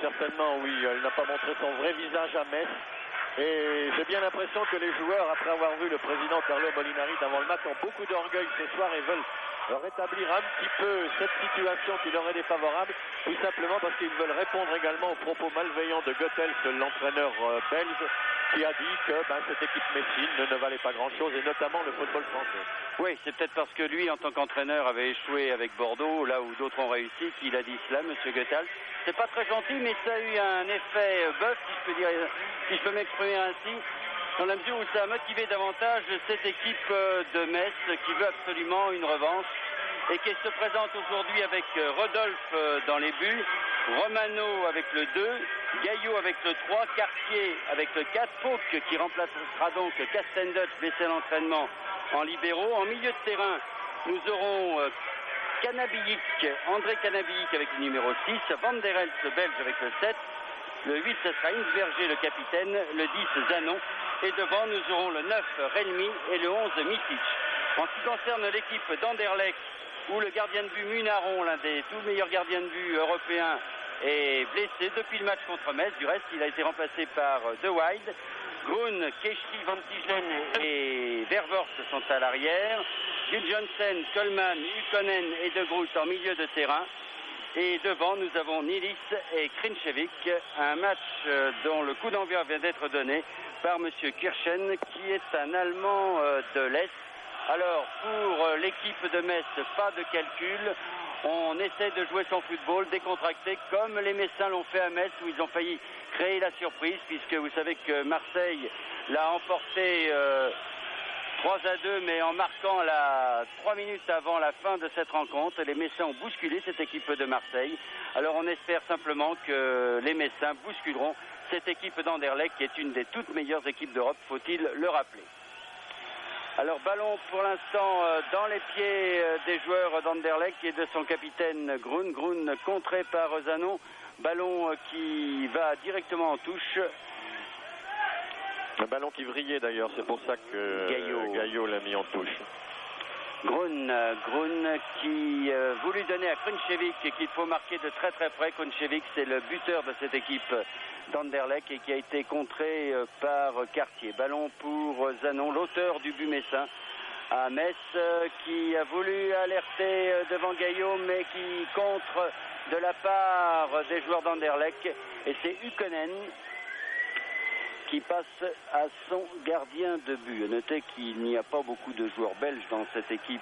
certainement, oui. Elle n'a pas montré son vrai visage à Metz. Et j'ai bien l'impression que les joueurs, après avoir vu le président Carlo Molinari avant le match, ont beaucoup d'orgueil ce soir et veulent rétablir un petit peu cette situation qui leur est défavorable, tout simplement parce qu'ils veulent répondre également aux propos malveillants de Goethals, l'entraîneur belge, qui a dit que cette équipe messine ne valait pas grand-chose, et notamment le football français. Oui, c'est peut-être parce que lui, en tant qu'entraîneur, avait échoué avec Bordeaux, là où d'autres ont réussi, qu'il a dit cela, M. Goethals. C'est pas très gentil, mais ça a eu un effet bœuf, si je peux m'exprimer ainsi, dans la mesure où ça a motivé davantage cette équipe de Metz qui veut absolument une revanche et qui se présente aujourd'hui avec Rodolphe dans les buts, Romano avec le 2, Gaillot avec le 3, Cartier avec le 4, Fauque qui remplacera donc Castendutch blessé à l'entraînement en libéraux. En milieu de terrain, nous aurons André Canabillic avec le numéro 6, Van der Elst le belge avec le 7, le 8 ce sera Insberger le capitaine, le 10 Zanon, et devant nous aurons le 9 Relmi et le 11 Micic. En ce qui concerne l'équipe d'Anderlecht, où le gardien de but Munaron, l'un des tout meilleurs gardiens de but européens, est blessé depuis le match contre Metz. Du reste, il a été remplacé par De Wild. Grun, Keshi, Van Tigelen et Vervoort sont à l'arrière. Gudjonsen, Coleman, Ukkonen et De Groot en milieu de terrain. Et devant, nous avons Nilis et Krinčević. Un match dont le coup d'envoi vient d'être donné par M. Kirchen, qui est un Allemand de l'Est. Alors, pour l'équipe de Metz, pas de calcul. On essaie de jouer son football décontracté, comme les Messins l'ont fait à Metz, où ils ont failli créer la surprise, puisque vous savez que Marseille l'a emporté 3-2, mais en marquant 3 minutes avant la fin de cette rencontre. Les Messins ont bousculé cette équipe de Marseille. Alors on espère simplement que les Messins bousculeront cette équipe d'Anderlecht, qui est une des toutes meilleures équipes d'Europe, faut-il le rappeler. Alors ballon pour l'instant dans les pieds des joueurs d'Anderlecht et de son capitaine Grun. Grun contré par Zanon. Ballon qui va directement en touche. Un ballon qui vrillait d'ailleurs, c'est pour ça que Gaillot l'a mis en touche. Grun qui voulut donner à Krinčević et qu'il faut marquer de très très près. Krinčević, c'est le buteur de cette équipe d'Anderlecht et qui a été contré par Cartier. Ballon pour Zanon, l'auteur du but messin à Metz, qui a voulu alerter devant Gaillot, mais qui contre de la part des joueurs d'Anderlecht. Et c'est Ukkonen qui passe à son gardien de but. Notez qu'il n'y a pas beaucoup de joueurs belges dans cette équipe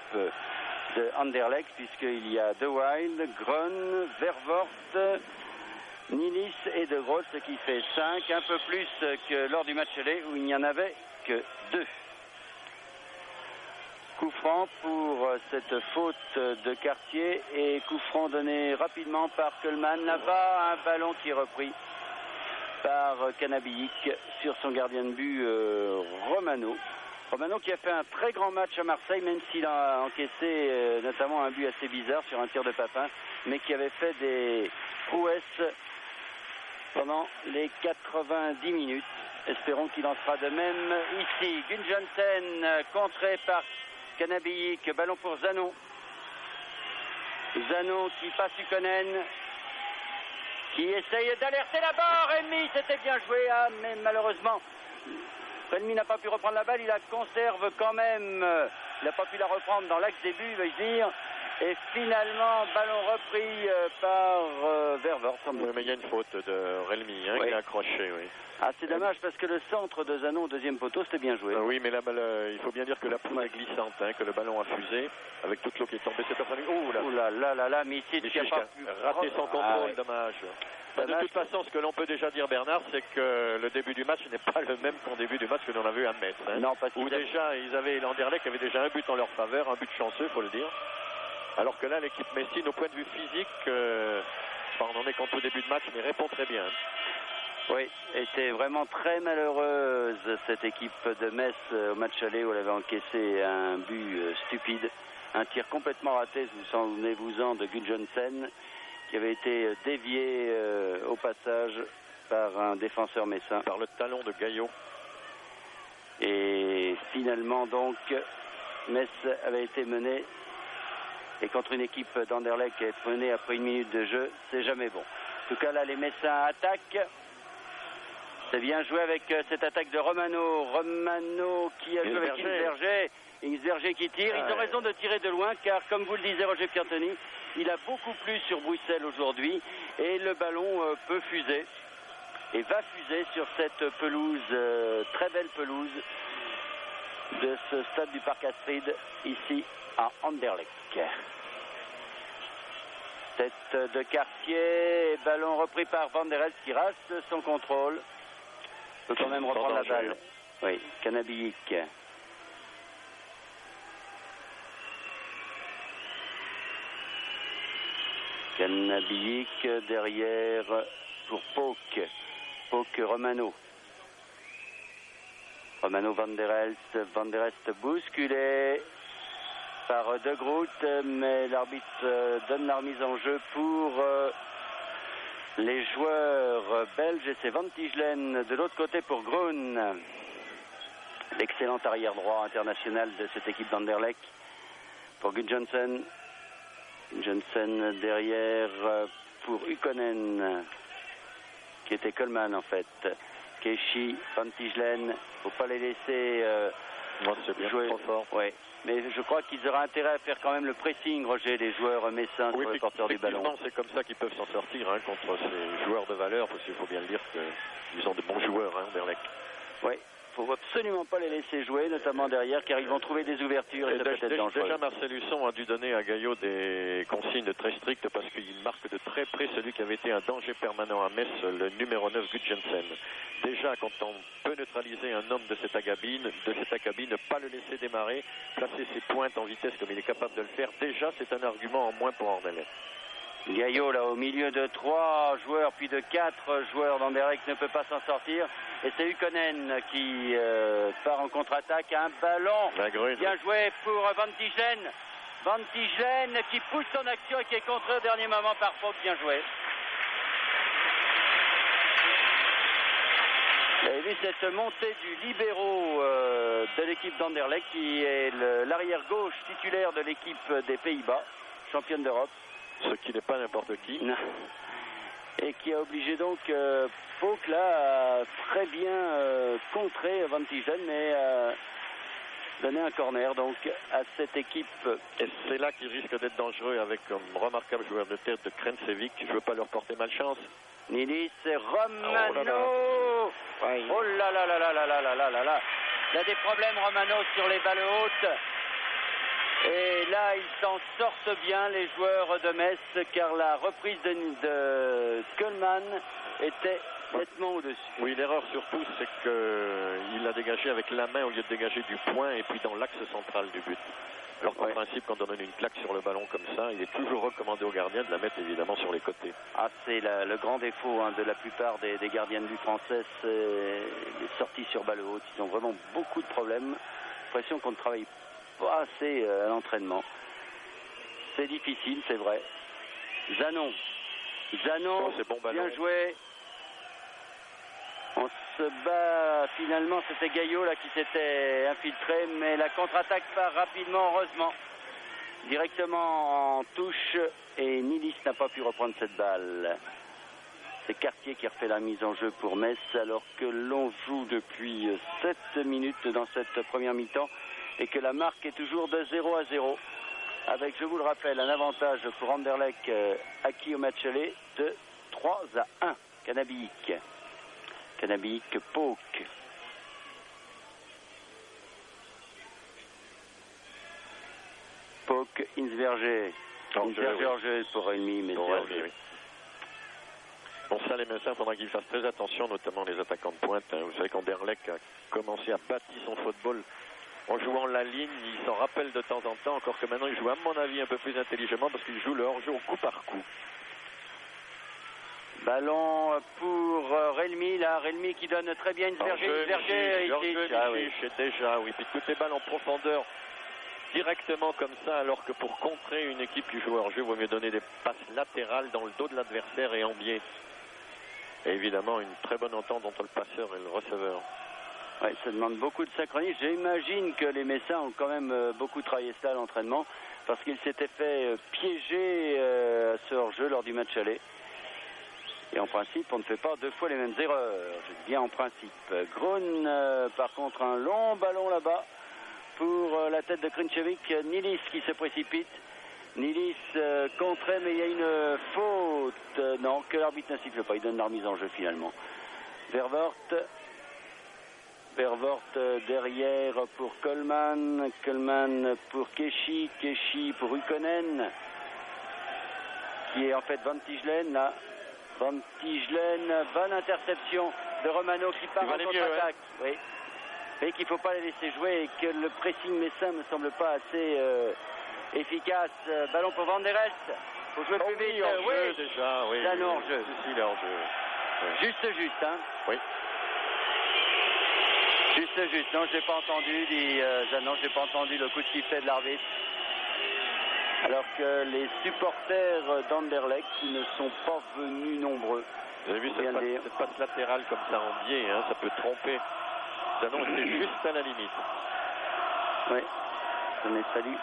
de Anderlecht, puisqu'il y a De Wild, Grun, Vervoort, Nilis et De Groot, ce qui fait 5, un peu plus que lors du match aller où il n'y en avait que 2. Coup franc pour cette faute de Cartier et coup franc donné rapidement par Coleman. Là-bas, un ballon qui est repris par Canabillic sur son gardien de but Romano. Romano qui a fait un très grand match à Marseille, même s'il a encaissé notamment un but assez bizarre sur un tir de Papin, mais qui avait fait des prouesses pendant les 90 minutes. Espérons qu'il en sera de même ici. Gudjonsen contré par Canabillic, ballon pour Zanon. Zanon qui passe Ukkonen, qui essaye d'alerter là-bas. Rémi, c'était bien joué, mais malheureusement, Rémi n'a pas pu reprendre la balle. Il la conserve quand même. Il n'a pas pu la reprendre dans l'axe des buts, veux-je dire. Et finalement, ballon repris par Vervoort. Oui, mais il y a une faute de Relmi qui a accroché, oui. Ah, c'est dommage parce que le centre de Zanon au deuxième poteau, c'était bien joué. Oui, mais là, il faut bien dire que la poule est glissante, que le ballon a fusé avec toute l'eau qui est tombée. C'est pas oh là, Micic qui a pas pu raté son contrôle, dommage. De toute façon, ce que l'on peut déjà dire, Bernard, c'est que le début du match n'est pas le même qu'au début du match que l'on a vu à Metz. Non, parce où déjà, l'Anderlecht avait déjà un but en leur faveur, un but chanceux, il faut le dire. Alors que là, l'équipe messine, au point de vue physique, on en est qu'en tout début de match, mais répond très bien. Oui, était vraiment très malheureuse cette équipe de Metz au match aller où elle avait encaissé un but stupide. Un tir complètement raté, souvenez-vous-en, de Gudjonsen, qui avait été dévié au passage par un défenseur messin. Par le talon de Gaillot. Et finalement, donc, Metz avait été mené. Et contre une équipe d'Anderlecht qui est menée après une minute de jeu, c'est jamais bon. En tout cas, là, les Messins attaquent. C'est bien joué avec cette attaque de Romano. Romano qui a joué avec Hinsberger. Hinsberger qui tire. Ils ont raison de tirer de loin car, comme vous le disait Roger Piantoni, il a beaucoup plu sur Bruxelles aujourd'hui et le ballon peut fuser et va fuser sur cette pelouse, très belle pelouse de ce stade du Parc Astrid ici à Anderlecht. Tête de quartier, ballon repris par Van der Elst qui reste son contrôle. Peut quand même reprendre la balle. Oui, Canabillic. Canabillic derrière pour Pauk. Pauk Romano. Romano Van der Elst. Van der Elst bousculé par De Groot, mais l'arbitre donne la remise en jeu pour les joueurs belges et c'est Van Tichelen de l'autre côté pour Groen. L'excellent arrière droit international de cette équipe d'Anderlecht pour Gudjohnsen. Gudjohnsen derrière pour Ukkonen, qui était Coleman en fait. Keshi, Van Tichelen, faut pas les laisser jouer. Trop fort. Ouais. Mais je crois qu'ils auraient intérêt à faire quand même le pressing, Roger, des joueurs messins sur le porteur du ballon. C'est comme ça qu'ils peuvent s'en sortir contre ces joueurs de valeur, parce qu'il faut bien le dire qu'ils ont de bons joueurs, Anderlecht. Oui, il ne faut absolument pas les laisser jouer, notamment derrière, car ils vont trouver des ouvertures et ça peut être dangereux. Déjà, Marcel Husson a dû donner à Gaillot des consignes très strictes parce qu'il marque de très près celui qui avait été un danger permanent à Metz, le numéro 9, Gudjohnsen. Déjà, quand on peut neutraliser un homme de cette acabine, ne pas le laisser démarrer, placer ses pointes en vitesse comme il est capable de le faire, déjà, c'est un argument en moins pour Anderlecht. Gaillot, là, au milieu de 3 joueurs, puis de 4 joueurs d'Anderlecht, ne peut pas s'en sortir. Et c'est Ukkonen qui part en contre-attaque. Un ballon bien joué pour Van Tichelen. Van Tichelen qui pousse son action et qui est contré au dernier moment par Pauk. Bien joué. Vous avez vu cette montée du libéro de l'équipe d'Anderlecht qui est l'arrière gauche titulaire de l'équipe des Pays-Bas, championne d'Europe. Ce qui n'est pas n'importe qui. Non. Et qui a obligé donc Pauk là à très bien contrer Van Tichelen, mais donner un corner donc à cette équipe. Et c'est là qu'il risque d'être dangereux avec un remarquable joueur de tête de Krensevic. Je ne veux pas leur porter malchance. Nilis Romano. Oh là là là là là là là là là là. Il y a des problèmes Romano sur les balles hautes. Et là, ils s'en sortent bien, les joueurs de Metz, car la reprise de Coleman était nettement au-dessus. Oui, l'erreur surtout, c'est qu'il a dégagé avec la main au lieu de dégager du poing et puis dans l'axe central du but. Alors qu'en principe, quand on donne une claque sur le ballon comme ça, il est toujours recommandé aux gardiens de la mettre évidemment sur les côtés. Ah, c'est le grand défaut de la plupart des gardiens de but français, c'est les sorties sur balle haute. Ils ont vraiment beaucoup de problèmes. L'impression qu'on ne travaille pas assez à l'entraînement. C'est difficile, c'est vrai. Zanon, bon bien joué. On se bat, finalement, c'était Gaillot là qui s'était infiltré, mais la contre-attaque part rapidement, heureusement. Directement en touche, et Nilis n'a pas pu reprendre cette balle. C'est Cartier qui refait la mise en jeu pour Metz, alors que l'on joue depuis 7 minutes dans cette première mi-temps, et que la marque est toujours de 0-0, avec, je vous le rappelle, un avantage pour Anderlecht acquis au match aller de 3-1. Canabillic, Pauk. Pauk, Hinsberger. Hinsberger en jeu pour Rémi, mais oui. Bon, ça, les Messins, il faudra qu'ils fassent très attention, notamment les attaquants de pointe. Vous savez qu'Anderlecht a commencé à bâtir son football en jouant la ligne. Il s'en rappelle de temps en temps, encore que maintenant, il joue, à mon avis, un peu plus intelligemment parce qu'il joue le hors-jeu au coup par coup. Ballon pour Relmi, là, Relmi qui donne très bien Hinsberger, déjà, oui. Puis toutes les balles en profondeur directement comme ça, alors que pour contrer une équipe qui joue hors-jeu, il vaut mieux donner des passes latérales dans le dos de l'adversaire et en biais. Et évidemment, une très bonne entente entre le passeur et le receveur. Oui, ça demande beaucoup de synchronie. J'imagine que les Messins ont quand même beaucoup travaillé ça à l'entraînement, parce qu'ils s'étaient fait piéger à ce hors-jeu lors du match aller. Et en principe, on ne fait pas deux fois les mêmes erreurs. Je dis bien en principe. Grun, par contre, un long ballon là-bas pour la tête de Krinčević. Nilis qui se précipite. Nilis contré, mais il y a une faute. Non, que l'arbitre ne siffle pas. Il donne la remise en jeu finalement. Vervoort derrière pour Coleman. Coleman pour Keshi. Keshi pour Ykkönen. Qui est en fait Van Tichelen là. Van Tichelen, bonne interception de Romano qui part en contre-attaque. Ouais. Oui. Et qu'il ne faut pas les laisser jouer et que le pressing messin ne me semble pas assez efficace. Ballon pour Van der Elst. Il faut jouer plus vite. Oui, déjà, oui. Zanon hors jeu. Si, il est hors jeu. Oui. Juste, hein. Oui. Juste. Non, je n'ai pas entendu, dit Zanon, je n'ai pas entendu le coup de sifflet de l'arbitre. Alors que les supporters d'Anderlecht qui ne sont pas venus nombreux. Vous avez vu cette passe latérale comme ça en biais, hein, ça peut tromper. Zanon était juste à la limite. Oui, ça m'est fallu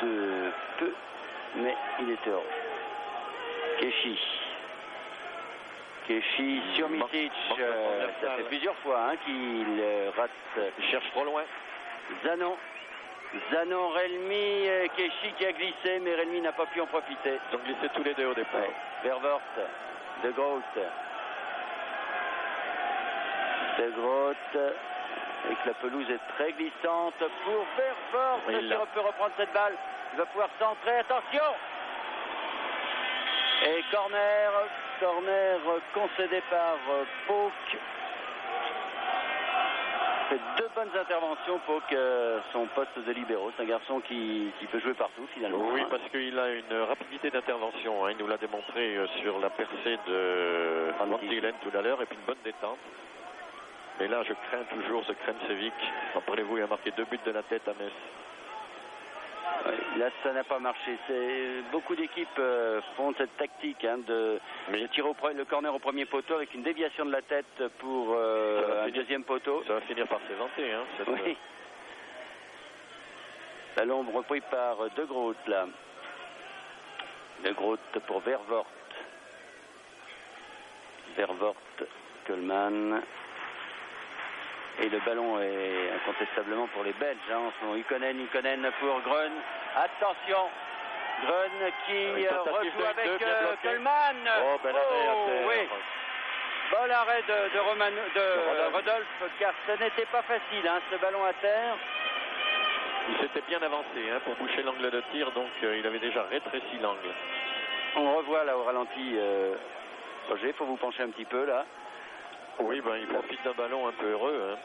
de peu, mais il était hors. Keshi sur Micic, ça fait plusieurs fois hein, qu'il rate. Il cherche trop loin. Zanon, Relmi, Keshi qui a glissé, mais Relmi n'a pas pu en profiter. Ils ont glissé tous les deux au départ. Ouais. Vervoort, De Groot, et que la pelouse est très glissante pour Vervoort qui peut reprendre cette balle. Il va pouvoir centrer, attention. Et corner concédé par Pauk. Fait deux bonnes interventions pour son poste de libéraux. C'est un garçon qui peut jouer partout finalement. Oui, parce qu'il a une rapidité d'intervention. Hein. Il nous l'a démontré sur la percée de Van Tichelen tout à l'heure et puis une bonne détente. Mais là, je crains toujours ce Krinčević. Rappelez-vous, il a marqué 2 buts de la tête à Metz. Oui, là, ça n'a pas marché. Beaucoup d'équipes font cette tactique hein, de tirer le corner au premier poteau avec une déviation de la tête pour un deuxième poteau. Ça va finir par s'éventer. Hein, oui. Ballon repris par De Groot là. De Groot pour Vervoort. Coleman. Et le ballon est incontestablement pour les Belges. Hein, en ce moment, Ykkönen pour Grun. Attention, Grun qui rejoue avec Coleman. Oh, bel arrêt. Oui. Bon arrêt de Rodolphe, car ce n'était pas facile, hein, ce ballon à terre. Il s'était bien avancé hein, pour boucher l'angle de tir, donc il avait déjà rétréci l'angle. On revoit là au ralenti. Roger, il faut vous pencher un petit peu là. Oui, il profite d'un ballon un peu heureux. Hein.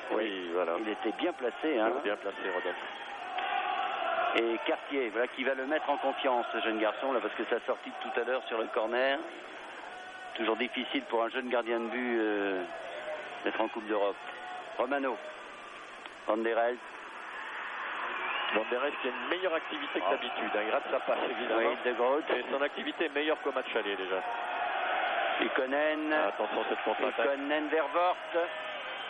Oui, voilà. Il était bien placé. Hein. Bien placé, Rodolphe. Et Cartier, voilà, qui va le mettre en confiance, ce jeune garçon, là, parce que sa sortie de tout à l'heure sur le corner, toujours difficile pour un jeune gardien de but d'être en Coupe d'Europe. Romano, Van der Elst. Van der Elst qui a une meilleure activité que d'habitude. Il rate sa passe, évidemment. Oui, De Groot. Et son activité est meilleure qu'au match aller, déjà. Ykkönen. Attention, cette contre-attaque. Ykkönen,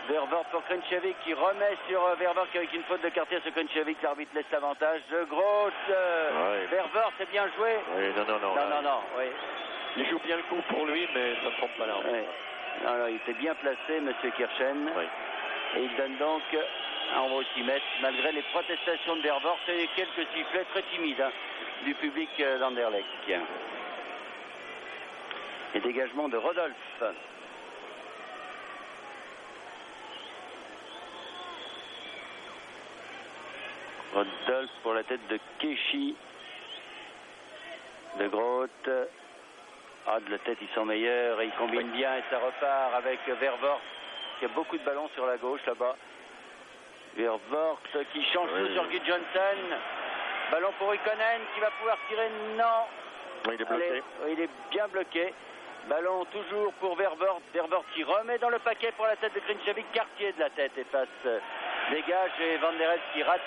Vervoort pour Krinčević qui remet sur Vervoort avec une faute de quartier sur Krinčević. L'arbitre laisse l'avantage. De Groot. Vervoort, c'est bien joué. Oui, non. Oui. Il joue bien le coup pour lui, mais ça ne trompe pas l'arbitre. Oui. Alors, il était bien placé, M. Kirchen. Oui. Et il donne donc, on va aussi mettre, malgré les protestations de Vervoort et quelques sifflets très timides hein, du public d'Anderlecht. Et dégagement de Rodolphe. Rodolphe pour la tête de Keshi. De Groot. De la tête, ils sont meilleurs et ils combinent bien et ça repart avec Vervoort qui a beaucoup de ballons sur la gauche là-bas. Vervoort qui change tout sur Guy Johnson. Ballon pour Ykkönen qui va pouvoir tirer. Non. Il est bloqué. Il est bien bloqué. Ballon toujours pour Vervoort. Vervoort qui remet dans le paquet pour la tête de Krinčević. Cartier de la tête efface. Dégage et Van der Elst qui rate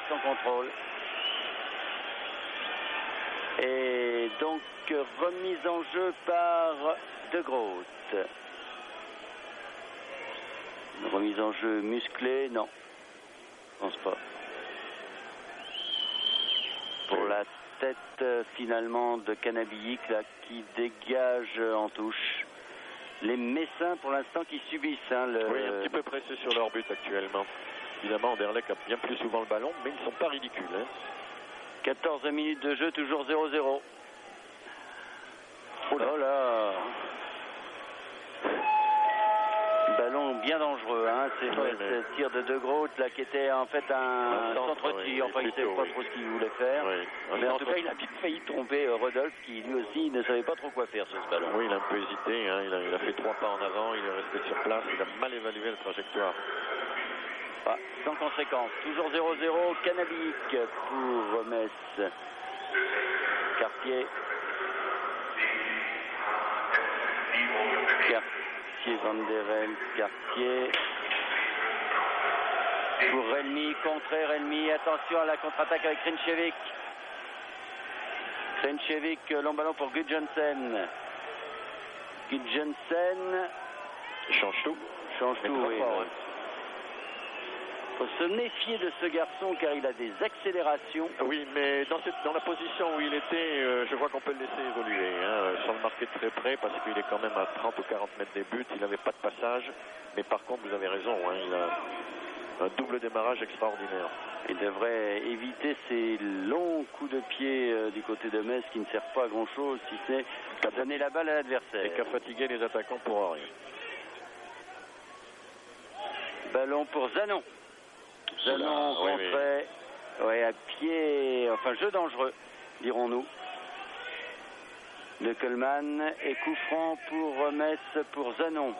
son contrôle. Et donc remise en jeu par De Groot. Remise en jeu musclée, non. Je pense pas. Pour la tête finalement de Canabillic là, qui dégage en touche. Les Messins pour l'instant qui subissent. Hein, Oui, un petit peu pressés sur leur but actuellement. Évidemment, Anderlecht a bien plus souvent le ballon, mais ils ne sont pas ridicules. Hein. 14 minutes de jeu, toujours 0-0. Oh là! Ballon bien dangereux, hein. C'est ce tir de De Groot là qui était en fait un centre-tir, enfin il ne savait pas trop ce qu'il voulait faire. Oui. Mais en tout cas il a bien failli tromper Rodolphe qui lui aussi ne savait pas trop quoi faire sur ce ballon. Oui, il a un peu hésité, hein. Il a fait 3 pas en avant, il est resté sur place, il a mal évalué la trajectoire. Ah, sans conséquence, toujours 0-0, Canabillic pour Metz. Cartier. Van der Elst, Cartier. Pour Relmi, contré Relmi, attention à la contre-attaque avec Krenchevik. Krenchevik, long ballon pour Gudjonsen. Gudjonsen. Il change tout. Change tout, oui. Il faut se méfier de ce garçon car il a des accélérations. Oui, mais dans la position où il était, je crois qu'on peut le laisser évoluer, hein, sans le marquer de très près parce qu'il est quand même à 30 ou 40 mètres des buts, il n'avait pas de passage, mais par contre vous avez raison, hein, il a un double démarrage extraordinaire. Il devrait éviter ces longs coups de pied du côté de Metz qui ne servent pas à grand chose si ce n'est qu'à donner la balle à l'adversaire. Et qu'à fatiguer les attaquants pour rien. Ballon pour Zanon. Zanon contré, oui, à pied, enfin jeu dangereux, dirons-nous. De Coleman et coup franc pour Metz pour Zanon.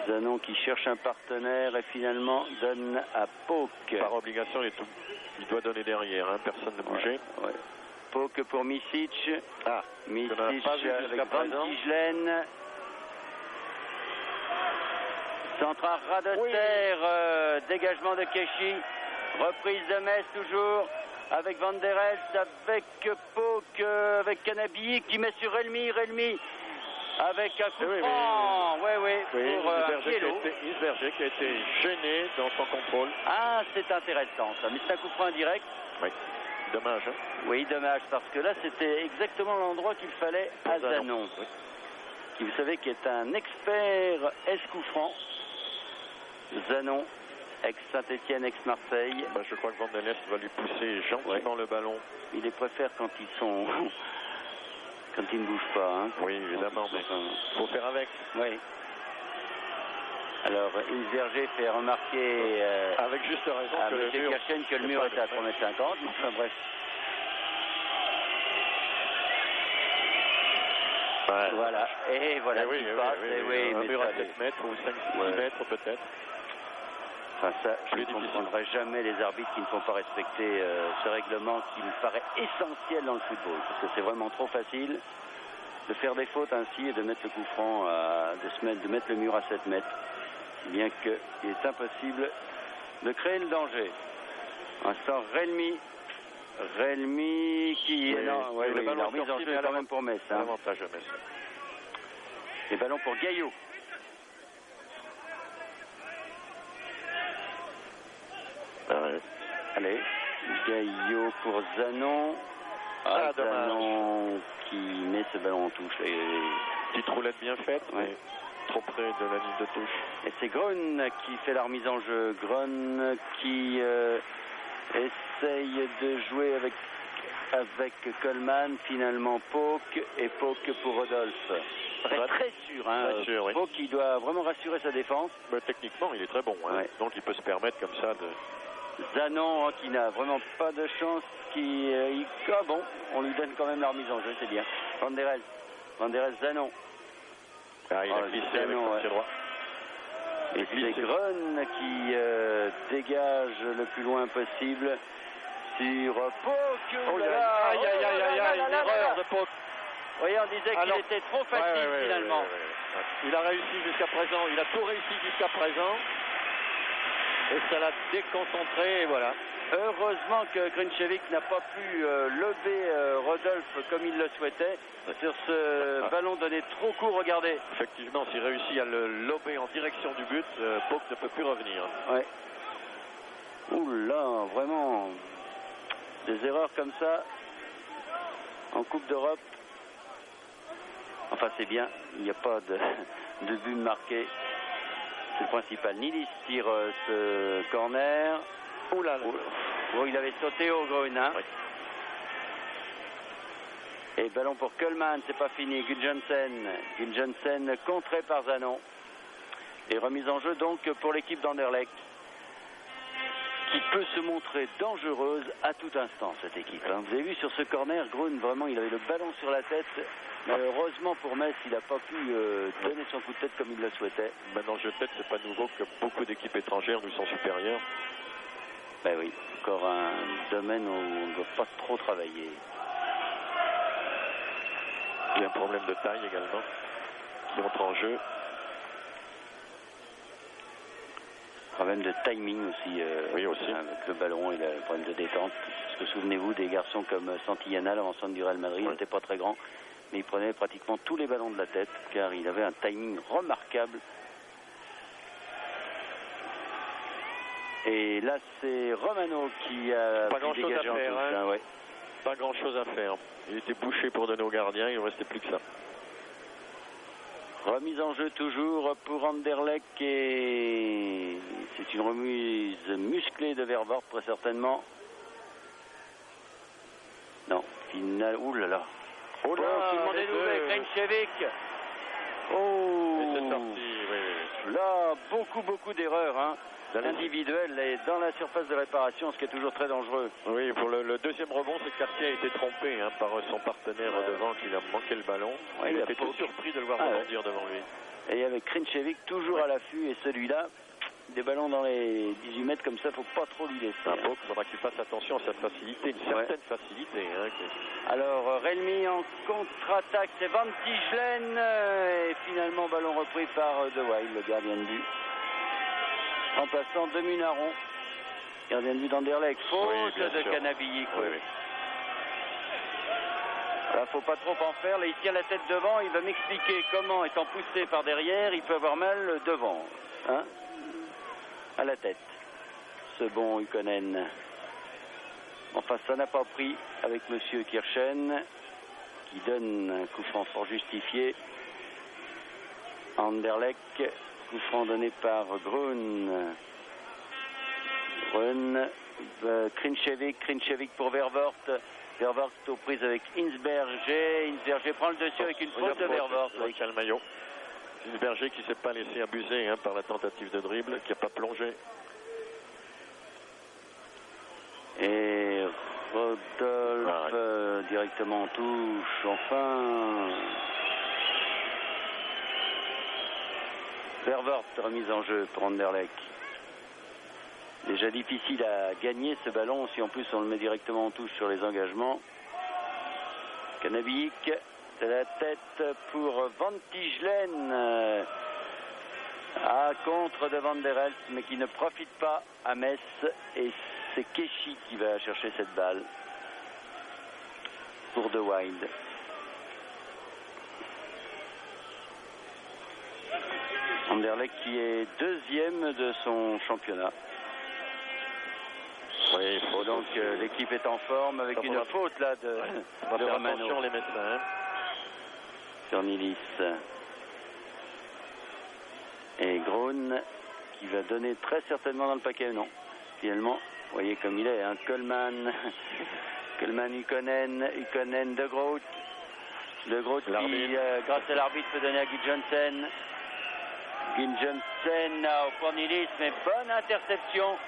Zanon qui cherche un partenaire et finalement donne à Pauk. Par obligation, il doit donner derrière, hein, personne ne bougeait. Ouais. Pauk pour Micic. Micic avec Van Tichelen. Central ras de terre, dégagement de Keshi, reprise de Metz toujours, avec Van der Elst, avec Pauk, avec Canabillic qui met sur Relmi, avec un coup franc, pour Isberger qui a été gêné dans son contrôle. Ah, c'est intéressant ça, mais c'est un coup franc indirect. Oui, dommage. Hein. Oui, dommage, parce que là c'était exactement l'endroit qu'il fallait à Zanon, qui vous savez qui est un expert coup franc. Zanon, ex-Saint-Etienne, ex-Marseille. Je crois que Van der Elst va lui pousser gentiment le ballon. Il les préfère quand ils sont... quand ils ne bougent pas. Hein. Oui, évidemment, mais il faut faire avec. Oui. Alors, Isberger fait remarquer... avec juste raison à M. Kirchen que le mur est à 3,50 m. Enfin bref. Ouais. Voilà, et voilà ce qui se passe. Un mur à 7 mètres ou 5-6 mètres peut-être. Enfin, ça, je ne comprendrai jamais les arbitres qui ne font pas respecter ce règlement qui me paraît essentiel dans le football. Parce que c'est vraiment trop facile de faire des fautes ainsi et de mettre le coup franc, de mettre le mur à 7 mètres. Bien qu'il est impossible de créer le danger. Instant Relmi qui... la remise en jeu est quand même pour Metz. Hein. Avantage à Metz. Et ballon pour Gaillot. Allez, Gaillot pour Zanon. Zanon qui met ce ballon en touche. Petite roulette bien faite, mais trop près de la ligne de touche. Et c'est Grön qui fait la remise en jeu. Grön qui essaye de jouer avec Coleman, finalement Pauk, et Pauk pour Rodolphe. Très sûr, hein. Très sûr, oui. Pauk qui doit vraiment rassurer sa défense. Techniquement, il est très bon, hein. Donc il peut se permettre comme ça de... Zanon qui n'a vraiment pas de chance, on lui donne quand même la remise en jeu, c'est bien. Van der Elst, Zanon. Il a glissé avec son pied droit. Et c'est Grön qui dégage le plus loin possible sur Pauk. Oh là là, aïe, l'erreur de Pauk. Vous voyez, on disait qu'il était trop facile finalement. Il a réussi jusqu'à présent, il a tout réussi jusqu'à présent. Et ça l'a déconcentré, et voilà. Heureusement que Krenchevik n'a pas pu lever Rodolphe comme il le souhaitait sur ce ballon donné trop court, regardez. Effectivement, s'il réussit à le lober en direction du but, Pauk ne peut plus revenir. Ouais. Ouh là, vraiment, des erreurs comme ça en Coupe d'Europe. Enfin, c'est bien, il n'y a pas de but marqué. C'est le principal. Nilis tire ce corner. Ouh là, Oh, il avait sauté au Grun. Hein. Oui. Et ballon pour Kölman, c'est pas fini. Gudjonsen. Gudjonsen contré par Zanon. Et remise en jeu donc pour l'équipe d'Anderlecht, qui peut se montrer dangereuse à tout instant, cette équipe. Hein. Vous avez vu sur ce corner, Grun, vraiment, il avait le ballon sur la tête. Malheureusement pour Metz, il n'a pas pu donner son coup de tête comme il le souhaitait. Maintenant, je tête, c'est pas nouveau que beaucoup d'équipes étrangères nous sont supérieures. Ben oui, encore un domaine où on ne doit pas trop travailler. Il y a un problème de taille également qui entre en jeu. Problème de timing aussi, oui, aussi. avec le ballon et le problème de détente. Parce que souvenez-vous des garçons comme Santillana, l'avancement du Real Madrid, il n'était pas très grand, mais il prenait pratiquement tous les ballons de la tête, car il avait un timing remarquable. Et là, c'est Romano qui a pas grand chose à faire. Hein. Ouais. Pas grand chose à faire. Il était bouché pour donner au gardien, il ne restait plus que ça. Remise en jeu toujours pour Anderlecht et c'est une remise musclée de Vervoort très certainement. Non, finale. Ouh là là. Oh là, tout le monde est doublé. Krenchevik. Oh. Et c'est sorti, oui. Là, beaucoup d'erreurs. Hein. Individuel et dans la surface de réparation, ce qui est toujours très dangereux. Oui, pour le deuxième rebond, c'est que Cartier a été trompé hein, par son partenaire devant qui a manqué le ballon. Ouais, il était tout surpris de le voir rebondir devant lui. Et avec Krenchevik toujours à l'affût et celui-là, des ballons dans les 18 mètres comme ça, faut pas trop lui laisser. Il faudra qu'il fasse attention à sa facilité, une certaine facilité. Hein, Alors Relmi en contre-attaque, c'est Van Tichelen et finalement ballon repris par De Wail, le gardien de but. Remplaçant de Munaron, gardien de but d'Anderlecht. Faute de Canabillic. Oui. Là, faut pas trop en faire. Là, il tient la tête devant. Il va m'expliquer comment, étant poussé par derrière, il peut avoir mal devant. Hein, à la tête. Ce bon Ykkönen. Enfin, ça n'a pas pris avec Monsieur Kirchen, qui donne un coup franc fort justifié. Anderlecht. Coup franc donné par Grun. Krenchevik pour Vervoort. Vervoort aux prises avec Hinsberger. Hinsberger prend le dessus avec une faute de Vervoort. Avec le maillot. Hinsberger qui ne s'est pas laissé abuser hein, par la tentative de dribble, qui n'a pas plongé. Et Rodolphe directement en touche. Enfin. Vervoort, remise en jeu pour Anderlecht. Déjà difficile à gagner ce ballon, si en plus on le met directement en touche sur les engagements. Canabillic, de la tête pour Van Tichelen. À contre de Van der Elst, mais qui ne profite pas à Metz. Et c'est Keshi qui va chercher cette balle pour De Wild. Anderlecht qui est deuxième de son championnat. Oui, il faut donc l'équipe est en forme avec une faute là de Romano. Attention les médecins. Sur Nilis. Et Grun qui va donner très certainement dans le paquet. Non, finalement, vous voyez comme il est. Hein. Kölman, Ykkönen, De Groot. De Groot qui, grâce à l'arbitre, peut donner à Gudjonsen. Gudjonsen au Cornelis, mais bonne interception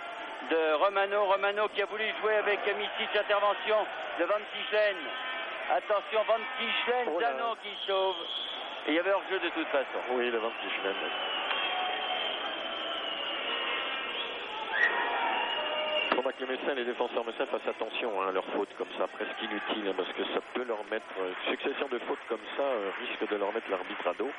de Romano. Romano qui a voulu jouer avec Micic, intervention de Van Tichelen. Attention, Van Tichelen, Zanon qui sauve. Et il y avait hors-jeu de toute façon. Oui, le Van Tichelen. Il faudra que les médecins et les défenseurs médecins fassent attention à leurs fautes comme ça, presque inutiles, hein, parce que ça peut leur mettre, une succession de fautes comme ça risque de leur mettre l'arbitre à dos.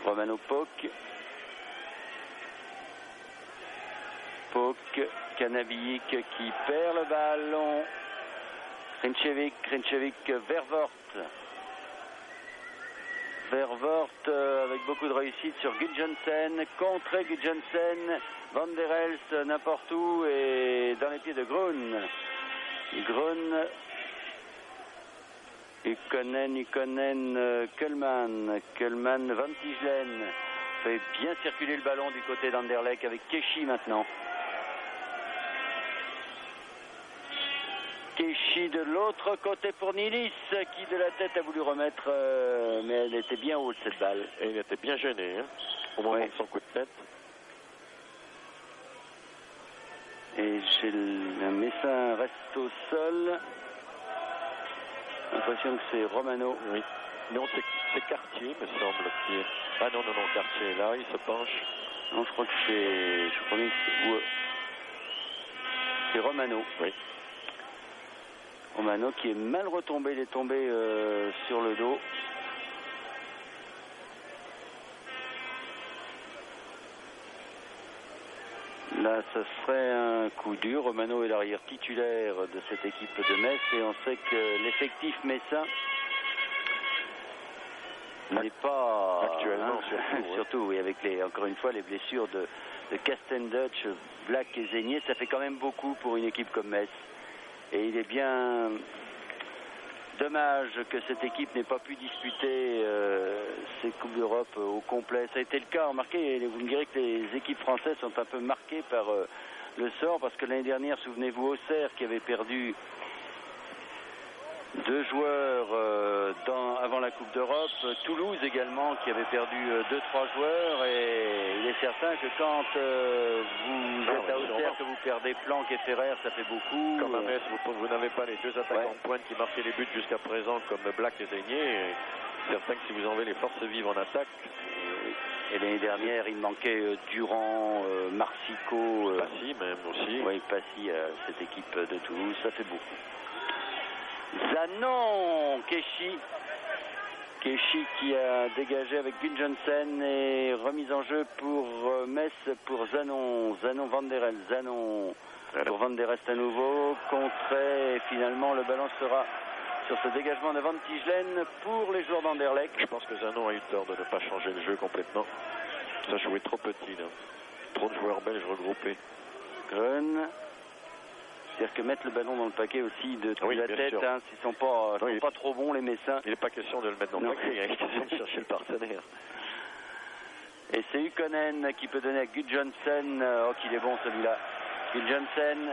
Romano Pok. Canabillic qui perd le ballon. Krenchevik, Vervoort. Vervoort avec beaucoup de réussite sur Gudjonsen, contré Gudjonsen, Van der Elst n'importe où et dans les pieds de Grun. Grun, Ykkönen, Kuhlmann, Van Tichelen fait bien circuler le ballon du côté d'Anderlecht avec Keshi maintenant. Keshi de l'autre côté pour Nilis qui de la tête a voulu remettre mais elle était bien haute cette balle. Et il était bien gêné au moment de son coup de tête. Et le Messin reste au sol. J'ai l'impression que c'est Romano. Oui. Non, c'est Cartier, me semble. Ah non, Cartier est là, il se penche. Non, je crois que c'est... Je crois bien que c'est Romano. Oui. Romano qui est mal retombé, il est tombé sur le dos. Là, ce serait un coup dur. Romano est l'arrière titulaire de cette équipe de Metz et on sait que l'effectif messin n'est pas... Actuellement, surtout oui, avec encore une fois les blessures de Castendutch, Black et Zénier, ça fait quand même beaucoup pour une équipe comme Metz. Et il est bien dommage que cette équipe n'ait pas pu disputer ces Coupes d'Europe au complet. Ça a été le cas, remarquez, vous me direz que les équipes françaises sont un peu marquées par le sort, parce que l'année dernière, souvenez-vous, Auxerre qui avait perdu 2 joueurs avant la Coupe d'Europe, Toulouse également qui avait perdu 2-3 joueurs, et il est certain que quand vous êtes à Auxerre, que vous perdez Planck et Ferrer, ça fait beaucoup. Comme à Metz, vous n'avez pas les 2 attaquants de pointe qui marquaient les buts jusqu'à présent comme Black et Zénier. Certain que si vous enlevez les forces vives en attaque... Et l'année dernière, il manquait Durand, Marsico... Passy même aussi. Oui, Passy, cette équipe de Toulouse, ça fait beaucoup. Zanon, Keshi qui a dégagé avec Gudjonsen et remise en jeu pour Metz pour Zanon Van der Elst, Zanon pour Van der Elst à nouveau, contré et finalement le ballon sera sur ce dégagement de Van Tichelen pour les joueurs d'Anderlecht. Je pense que Zanon a eu tort de ne pas changer le jeu complètement. Ça jouait trop petit là. Trop de joueurs belges regroupés. Grun. C'est-à-dire que mettre le ballon dans le paquet aussi de la tête, hein, s'ils sont pas trop bons les Messins. Il n'est pas question de le mettre dans le paquet, il est question de chercher le partenaire. Et c'est Ykkönen qui peut donner à Gudjonsen. Oh, qu'il est bon celui-là. Gudjonsen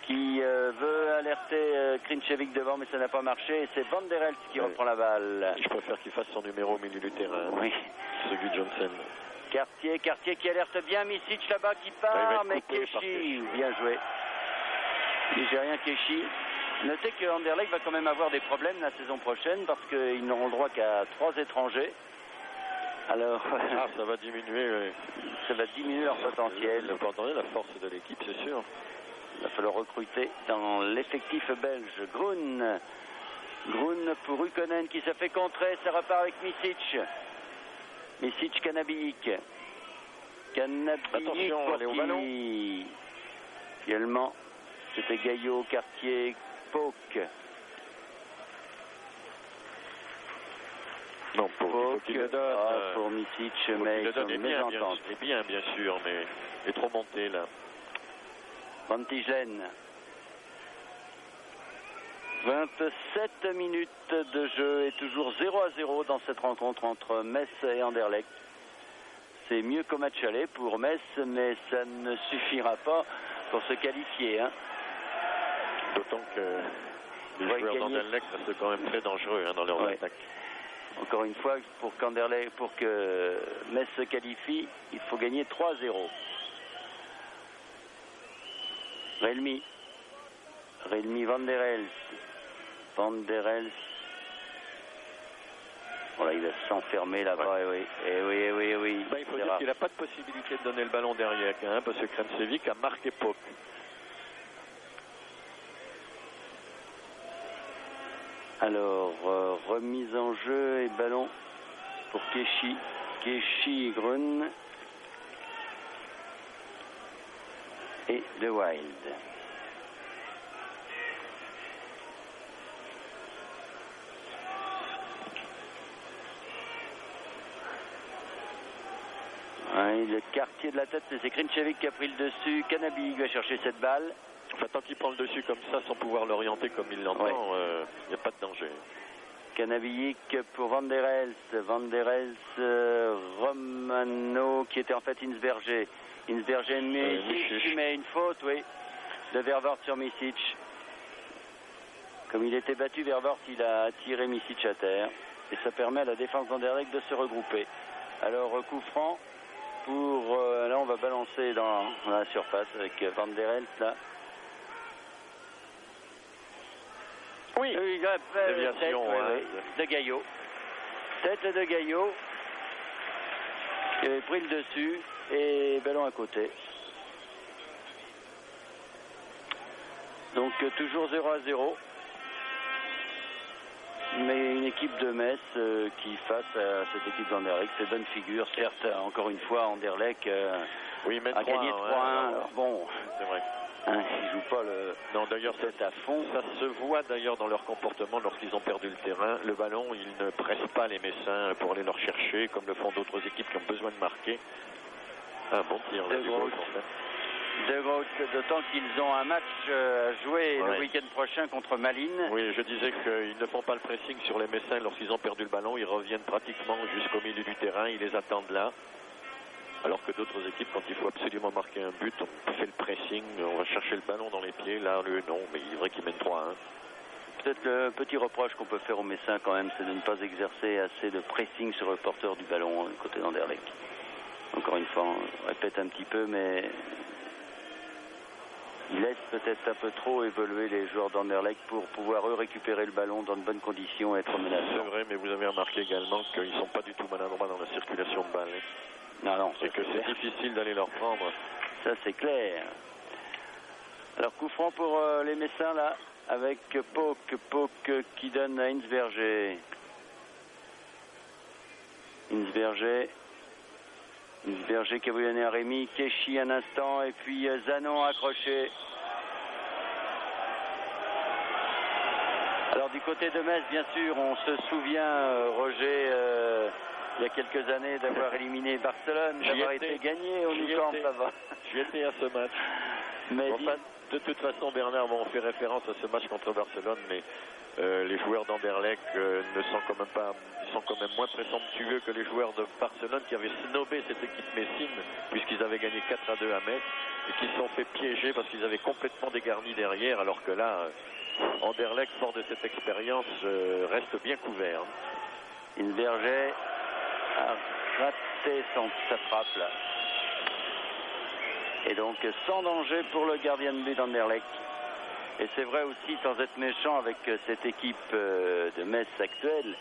qui veut alerter Krinčević devant, mais ça n'a pas marché. Et c'est Van der Elst qui reprend la balle. Je préfère qu'il fasse son numéro au milieu du terrain. Oui. Ce Gudjonsen. Cartier qui alerte bien, Misic là-bas qui part, mais Keshi, bien joué. Nigérien Keshi. Notez que Anderlecht va quand même avoir des problèmes la saison prochaine parce qu'ils n'auront le droit qu'à 3 étrangers. Alors, ça va diminuer. Ça va diminuer leur potentiel. Le potentiel, la force de l'équipe, c'est sûr. Il va falloir recruter dans l'effectif belge. Grun pour Ykkönen qui se fait contrer, ça repart avec Misic. Misic, Kanabiik. Attention, allez au ballon. Également, c'était Gaillot, Cartier, Pauk. Non, faut qu'il le donne. Pour Misic, mais il est bien sûr, mais il est trop monté là. Van Tichelen. 27 minutes de jeu et toujours 0-0 dans cette rencontre entre Metz et Anderlecht. C'est mieux qu'au match aller pour Metz, mais ça ne suffira pas pour se qualifier. Hein. D'autant que les joueurs d'Anderlecht restent quand même très dangereux dans leur attaque. Encore une fois, pour que Metz se qualifie, il faut gagner 3-0. Relmi Van der Elst. Van der Elst. Voilà, il va s'enfermer là-bas. Oui. Il faut dire qu'il n'a pas de possibilité de donner le ballon derrière, parce que Krinčević a marqué Pauk. Alors, remise en jeu et ballon pour Keshi. Keshi, Grun et De Wild. Et le quartier de la tête, c'est Krinčević qui a pris le dessus. Canabi va chercher cette balle. Enfin, tant qu'il prend le dessus comme ça, sans pouvoir l'orienter comme il l'entend, il n'y a pas de danger. Canabi pour Van der Elst. Van der Elst, Romano, qui était en fait Insberger. Insberger, Misic, qui met une faute, oui, de Vervoort sur Misic. Comme il était battu, Vervoort, il a tiré Misic à terre. Et ça permet à la défense d'Anderlecht de se regrouper. Alors, coup franc pour... là, on va balancer dans la surface avec Van der Elst, là. Oui, déviation de Gaillot. Tête de Gaillot qui avait pris le dessus et ballon à côté. Donc toujours 0-0. Mais une équipe de Metz qui face à cette équipe d'Anderlecht fait bonne figure. Certes, encore une fois, Anderlecht a gagné 3-1. Bon, c'est vrai. Hein, ils jouent pas le. Non, d'ailleurs, c'est à fond. Ça se voit d'ailleurs dans leur comportement lorsqu'ils ont perdu le terrain. Le ballon, ils ne pressent pas les Messins pour aller leur chercher, comme le font d'autres équipes qui ont besoin de marquer. Un bon tir là, du Groot. De Groot, d'autant qu'ils ont un match à jouer le week-end prochain contre Malines. Oui, je disais qu'ils ne font pas le pressing sur les Messins lorsqu'ils ont perdu le ballon. Ils reviennent pratiquement jusqu'au milieu du terrain. Ils les attendent là. Alors que d'autres équipes, quand il faut absolument marquer un but, on fait le pressing, on va chercher le ballon dans les pieds. Là, non, mais il est vrai qu'ils mènent 3-1. Peut-être le petit reproche qu'on peut faire aux Messins quand même, c'est de ne pas exercer assez de pressing sur le porteur du ballon côté d'Anderlecht. Encore une fois, on répète un petit peu, mais il laisse peut-être un peu trop évoluer les joueurs d'Anderlecht pour pouvoir eux récupérer le ballon dans de bonnes conditions et être menaçants. C'est vrai, mais vous avez remarqué également qu'ils ne sont pas du tout maladroits dans la circulation de balles. Non, c'est que c'est difficile d'aller leur prendre. Ça, c'est clair. Alors, coup franc pour les Messins, là, avec Pauk qui donne à Insberger. Insberger qui a voulu donner à Rémi. Keshi un instant, et puis Zanon accroché. Alors, du côté de Metz, bien sûr, on se souvient, Roger... il y a quelques années d'avoir éliminé Barcelone, d'avoir été gagné au Nou Camp, ça va. J'y étais à ce match. Mais enfin, de toute façon, Bernard, on fait référence à ce match contre Barcelone, mais les joueurs d'Anderlecht ne sont quand même pas, ils sont quand même moins présomptueux que les joueurs de Barcelone qui avaient snobé cette équipe messine, puisqu'ils avaient gagné 4-2 à Metz, et qui se sont fait piéger parce qu'ils avaient complètement dégarni derrière, alors que là, Anderlecht, fort de cette expérience, reste bien couvert. Insberger a raté sa frappe là. Et donc sans danger pour le gardien de but d'Anderlecht. Et c'est vrai aussi, sans être méchant avec cette équipe de Metz actuelle,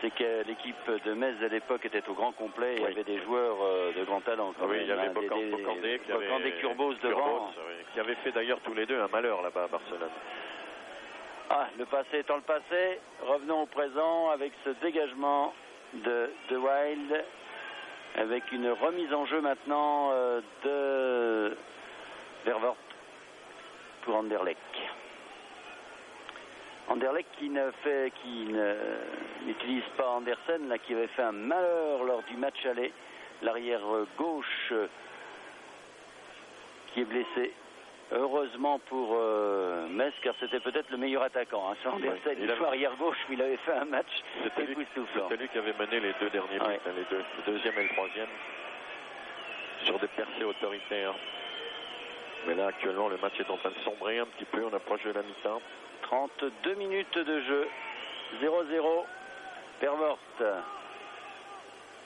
c'est que l'équipe de Metz de l'époque était au grand complet. Il y avait des joueurs de grand talent. Oui, il y avait Bocandé, Kurbos devant. Qui avaient fait d'ailleurs tous les deux un malheur là-bas à Barcelone. Ah, le passé étant le passé, revenons au présent avec ce dégagement de Wild, avec une remise en jeu maintenant de Vervoort pour Anderlecht. Anderlecht qui n'utilise pas Andersen, là, qui avait fait un malheur lors du match aller, l'arrière gauche qui est blessé. Heureusement pour Metz, car c'était peut-être le meilleur attaquant. Hein. Sur Andersen, il joue arrière gauche, où il avait fait un match époustouflant. C'était lui qui avait mené les deux derniers buts, le deuxième et le troisième, sur des percées autoritaires. Mais là, actuellement, le match est en train de sombrer un petit peu. On approche de la mi-temps. 32 minutes de jeu. 0-0. Vervoort.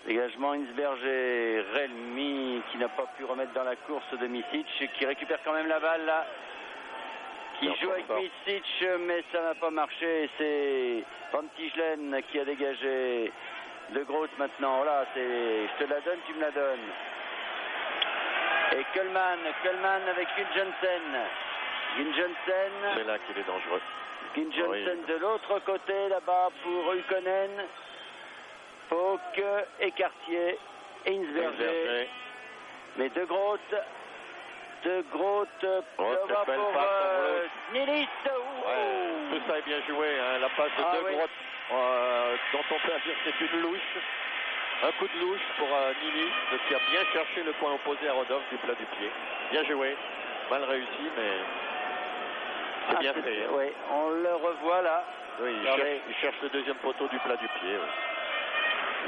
Dégagement Insberger. Relmi qui n'a pas pu remettre dans la course de Misic, qui récupère quand même la balle là. Qui joue avec Misic, mais ça n'a pas marché. C'est Van Tichelen qui a dégagé De Groot maintenant. Voilà, je te la donne, tu me la donnes. Et Kuhlmann avec Gunjonsen. C'est là qu'il est dangereux. Gunjonsen de l'autre côté là-bas pour Hukonen. Pauk, Écartier, Insberger. Mais De Groot là-bas pour Nilis. Tout ça est bien joué, hein. La passe de Groot, dont on peut dire que c'est une louche. Un coup de louche pour Nili, qui a bien cherché le coin opposé à Rodolphe du plat du pied. Bien joué, mal réussi, mais c'est bien fait. Oui, on le revoit là. Oui, il cherche le deuxième poteau du plat du pied. Oui.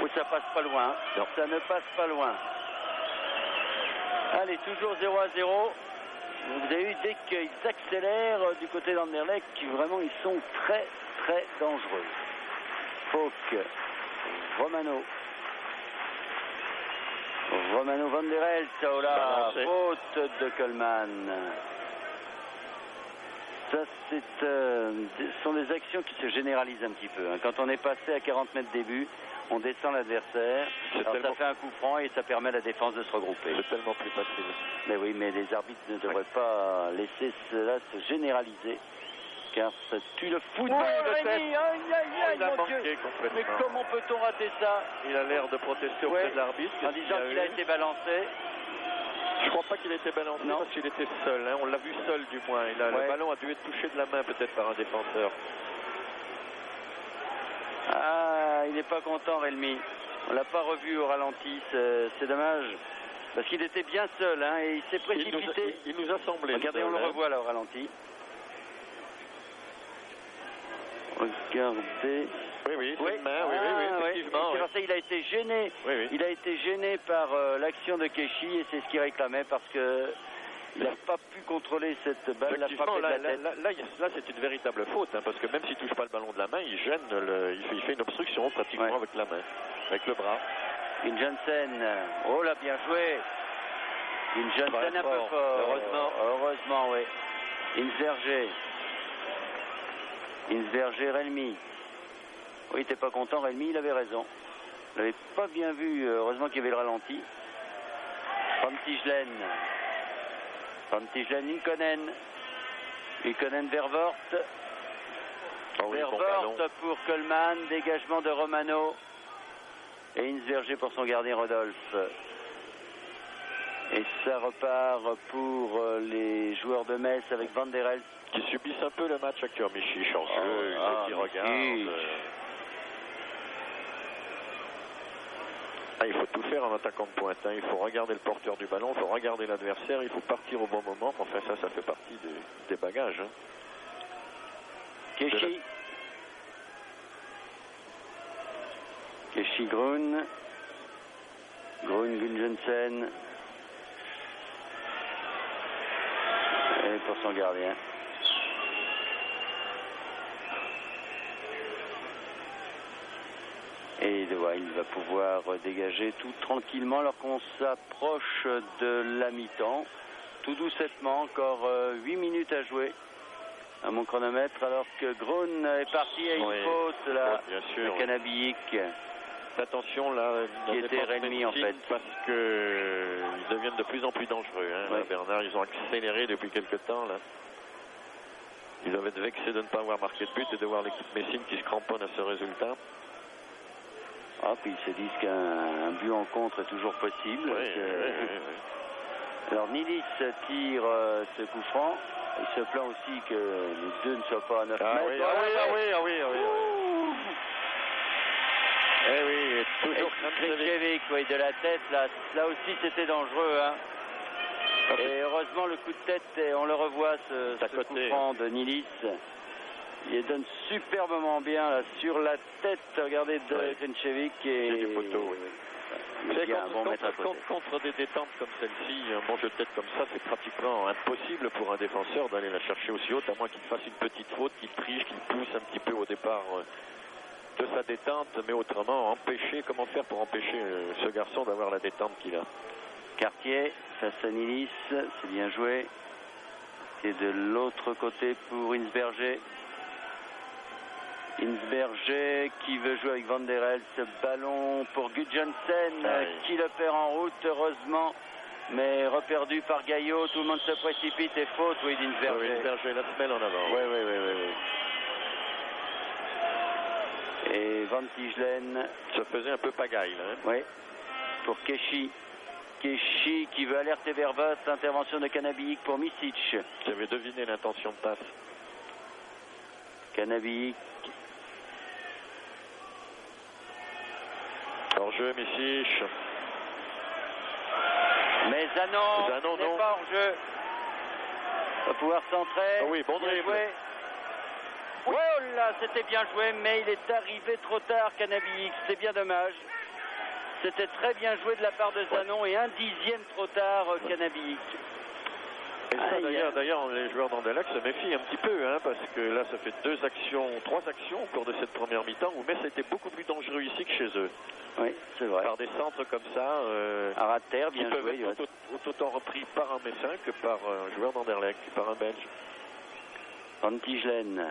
Où ça passe pas loin. Non. Ça ne passe pas loin. Allez, toujours 0-0. Vous avez vu, dès qu'ils accélèrent du côté d'Anderlecht, vraiment ils sont très très dangereux. Fauque, Romano Van der Elst, oh là, faute de Coleman. Ça, ce sont des actions qui se généralisent un petit peu. Hein. Quand on est passé à 40 mètres début, on descend l'adversaire, ça fait un coup franc et ça permet à la défense de se regrouper. C'est tellement plus facile. Mais oui, mais les arbitres ne devraient pas laisser cela se généraliser, car ça tue le football. Oh, Rémi, il a manqué Dieu. complètement. Mais comment peut-on rater ça? Il a l'air de protester auprès de l'arbitre. En disant qu'il a été balancé. Je crois pas qu'il a été balancé parce qu'il était seul. Hein. On l'a vu seul du moins. Le ballon a dû être touché de la main peut-être par un défenseur. Ah, il n'est pas content, Relmi. On l'a pas revu au ralenti, c'est dommage. Parce qu'il était bien seul, hein, et il s'est précipité. Il nous a semblé. Regardez, on le revoit là au ralenti. Regardez. Oui, c'est une main, effectivement. C'est pour ça qu'il a été gêné. Oui. Il a été gêné par l'action de Keshi, et c'est ce qu'il réclamait, parce que il n'a pas pu contrôler cette balle. Là, c'est une véritable faute, hein, parce que même s'il ne touche pas le ballon de la main, il gêne, il fait une obstruction pratiquement avec la main, avec le bras. Une Jensen, oh là, bien joué. Une Jensen un peu fort. Heureusement, oui. Insverger, Relmi. Oui, il n'était pas content, Relmi, il avait raison. Il n'avait pas bien vu, heureusement qu'il y avait le ralenti. Van Tijlen, Ikonen, Vervoort. Vervoort pour Coleman, dégagement de Romano. Et Insverger pour son gardien Rodolphe. Et ça repart pour les joueurs de Metz avec Van der Elst. Qui subissent un peu le match actuel. Michi chanceux, qui regarde. Il faut tout faire en attaquant de pointe. Hein. Il faut regarder le porteur du ballon, il faut regarder l'adversaire, il faut partir au bon moment. Enfin, ça fait partie des bagages. Hein. Keshi, Grun, Gunjensen. Et pour son gardien. Et il va pouvoir dégager tout tranquillement alors qu'on s'approche de la mi-temps. Tout doucettement, encore 8 minutes à jouer à mon chronomètre, alors que Grun est parti à une faute là, de Canabiik. Attention là, qui était Rémi en fait. Parce qu'ils deviennent de plus en plus dangereux. Hein, là, Bernard, ils ont accéléré depuis quelques temps là. Ils doivent être vexés de ne pas avoir marqué de but et de voir l'équipe Messine qui se cramponne à ce résultat. Ah, puis ils se disent qu'un but en contre est toujours possible. Alors Nilis tire ce coup franc. Il se plaint aussi que les deux ne soient pas à 9 mètres. Oui, toujours Krejcevic, de la tête, là aussi c'était dangereux. Hein. Et heureusement le coup de tête, on le revoit, ce coup franc de Nilis. Il donne superbement bien là, sur la tête, regardez, de Krejcevic et du poteau. Contre des détentes comme celle-ci, un bon jeu de tête comme ça, c'est pratiquement impossible pour un défenseur d'aller la chercher aussi haute, à moins qu'il fasse une petite faute, qu'il triche, qu'il pousse un petit peu au départ de sa détente, mais autrement, comment faire pour empêcher ce garçon d'avoir la détente qu'il a. Cartier face à Nilis, c'est bien joué. Et de l'autre côté pour Insberger. Insberger qui veut jouer avec Van der Elst. Ballon pour Gudjonsen qui le perd en route, heureusement. Mais reperdu par Gaillot, tout le monde se précipite et faute, d'Insberger. Insberger la semelle en avant. Oui. Et Van Tijlen. Ça faisait un peu pagaille là. Hein. Oui. Pour Keshi. Keshi qui veut alerter Vervoort. Intervention de Canabiik pour Misic. Qui avait deviné l'intention de passe. Canabiik. Hors-jeu, Micic. Mais Zanon n'est pas hors-jeu. Va pouvoir centrer. Ah oui, bon dribble. Oh là, c'était bien joué, mais il est arrivé trop tard, Canabiix. C'est bien dommage. C'était très bien joué de la part de Zanon et 1/10 trop tard, Canabiix. Et ça, d'ailleurs, les joueurs d'Anderlecht se méfient un petit peu, hein, parce que là, ça fait 3 actions au cours de cette première mi-temps où Metz a été beaucoup plus dangereux ici que chez eux. Oui, c'est vrai. Par des centres comme ça, à ras de terre, bien qui peuvent joué. être autant repris par un Messin que par un joueur d'Anderlecht, par un Belge. Antigène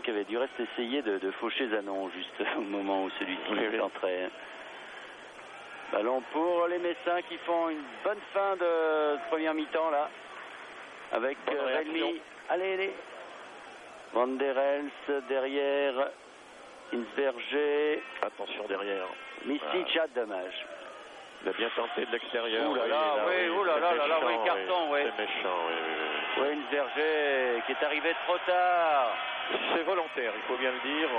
qui avait du reste essayé de faucher Zanon juste au moment où celui-ci entrait. Ballon pour les Messins qui font une bonne fin de première mi-temps là. Avec Relmi. Allez. Van der Elst derrière. Insberger. Attention derrière. Micic, dommage. Il a bien tenté de l'extérieur. Ouh là là, oui, carton, oui. C'est méchant, oui. Oui, Insberger qui est arrivé trop tard. C'est volontaire, il faut bien le dire.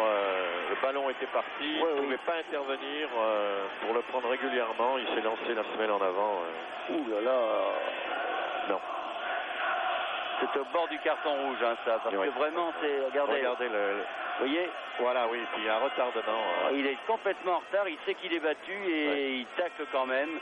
Le ballon était parti, il ne pouvait pas intervenir pour le prendre régulièrement. Il s'est lancé la semelle en avant. Ouh là là. Non. C'est au bord du carton rouge, hein, ça. Parce que vraiment, c'est... Regardez le... Vous voyez? Voilà, oui, puis il y a un retardement. Il est complètement en retard, il sait qu'il est battu et il tacle quand même.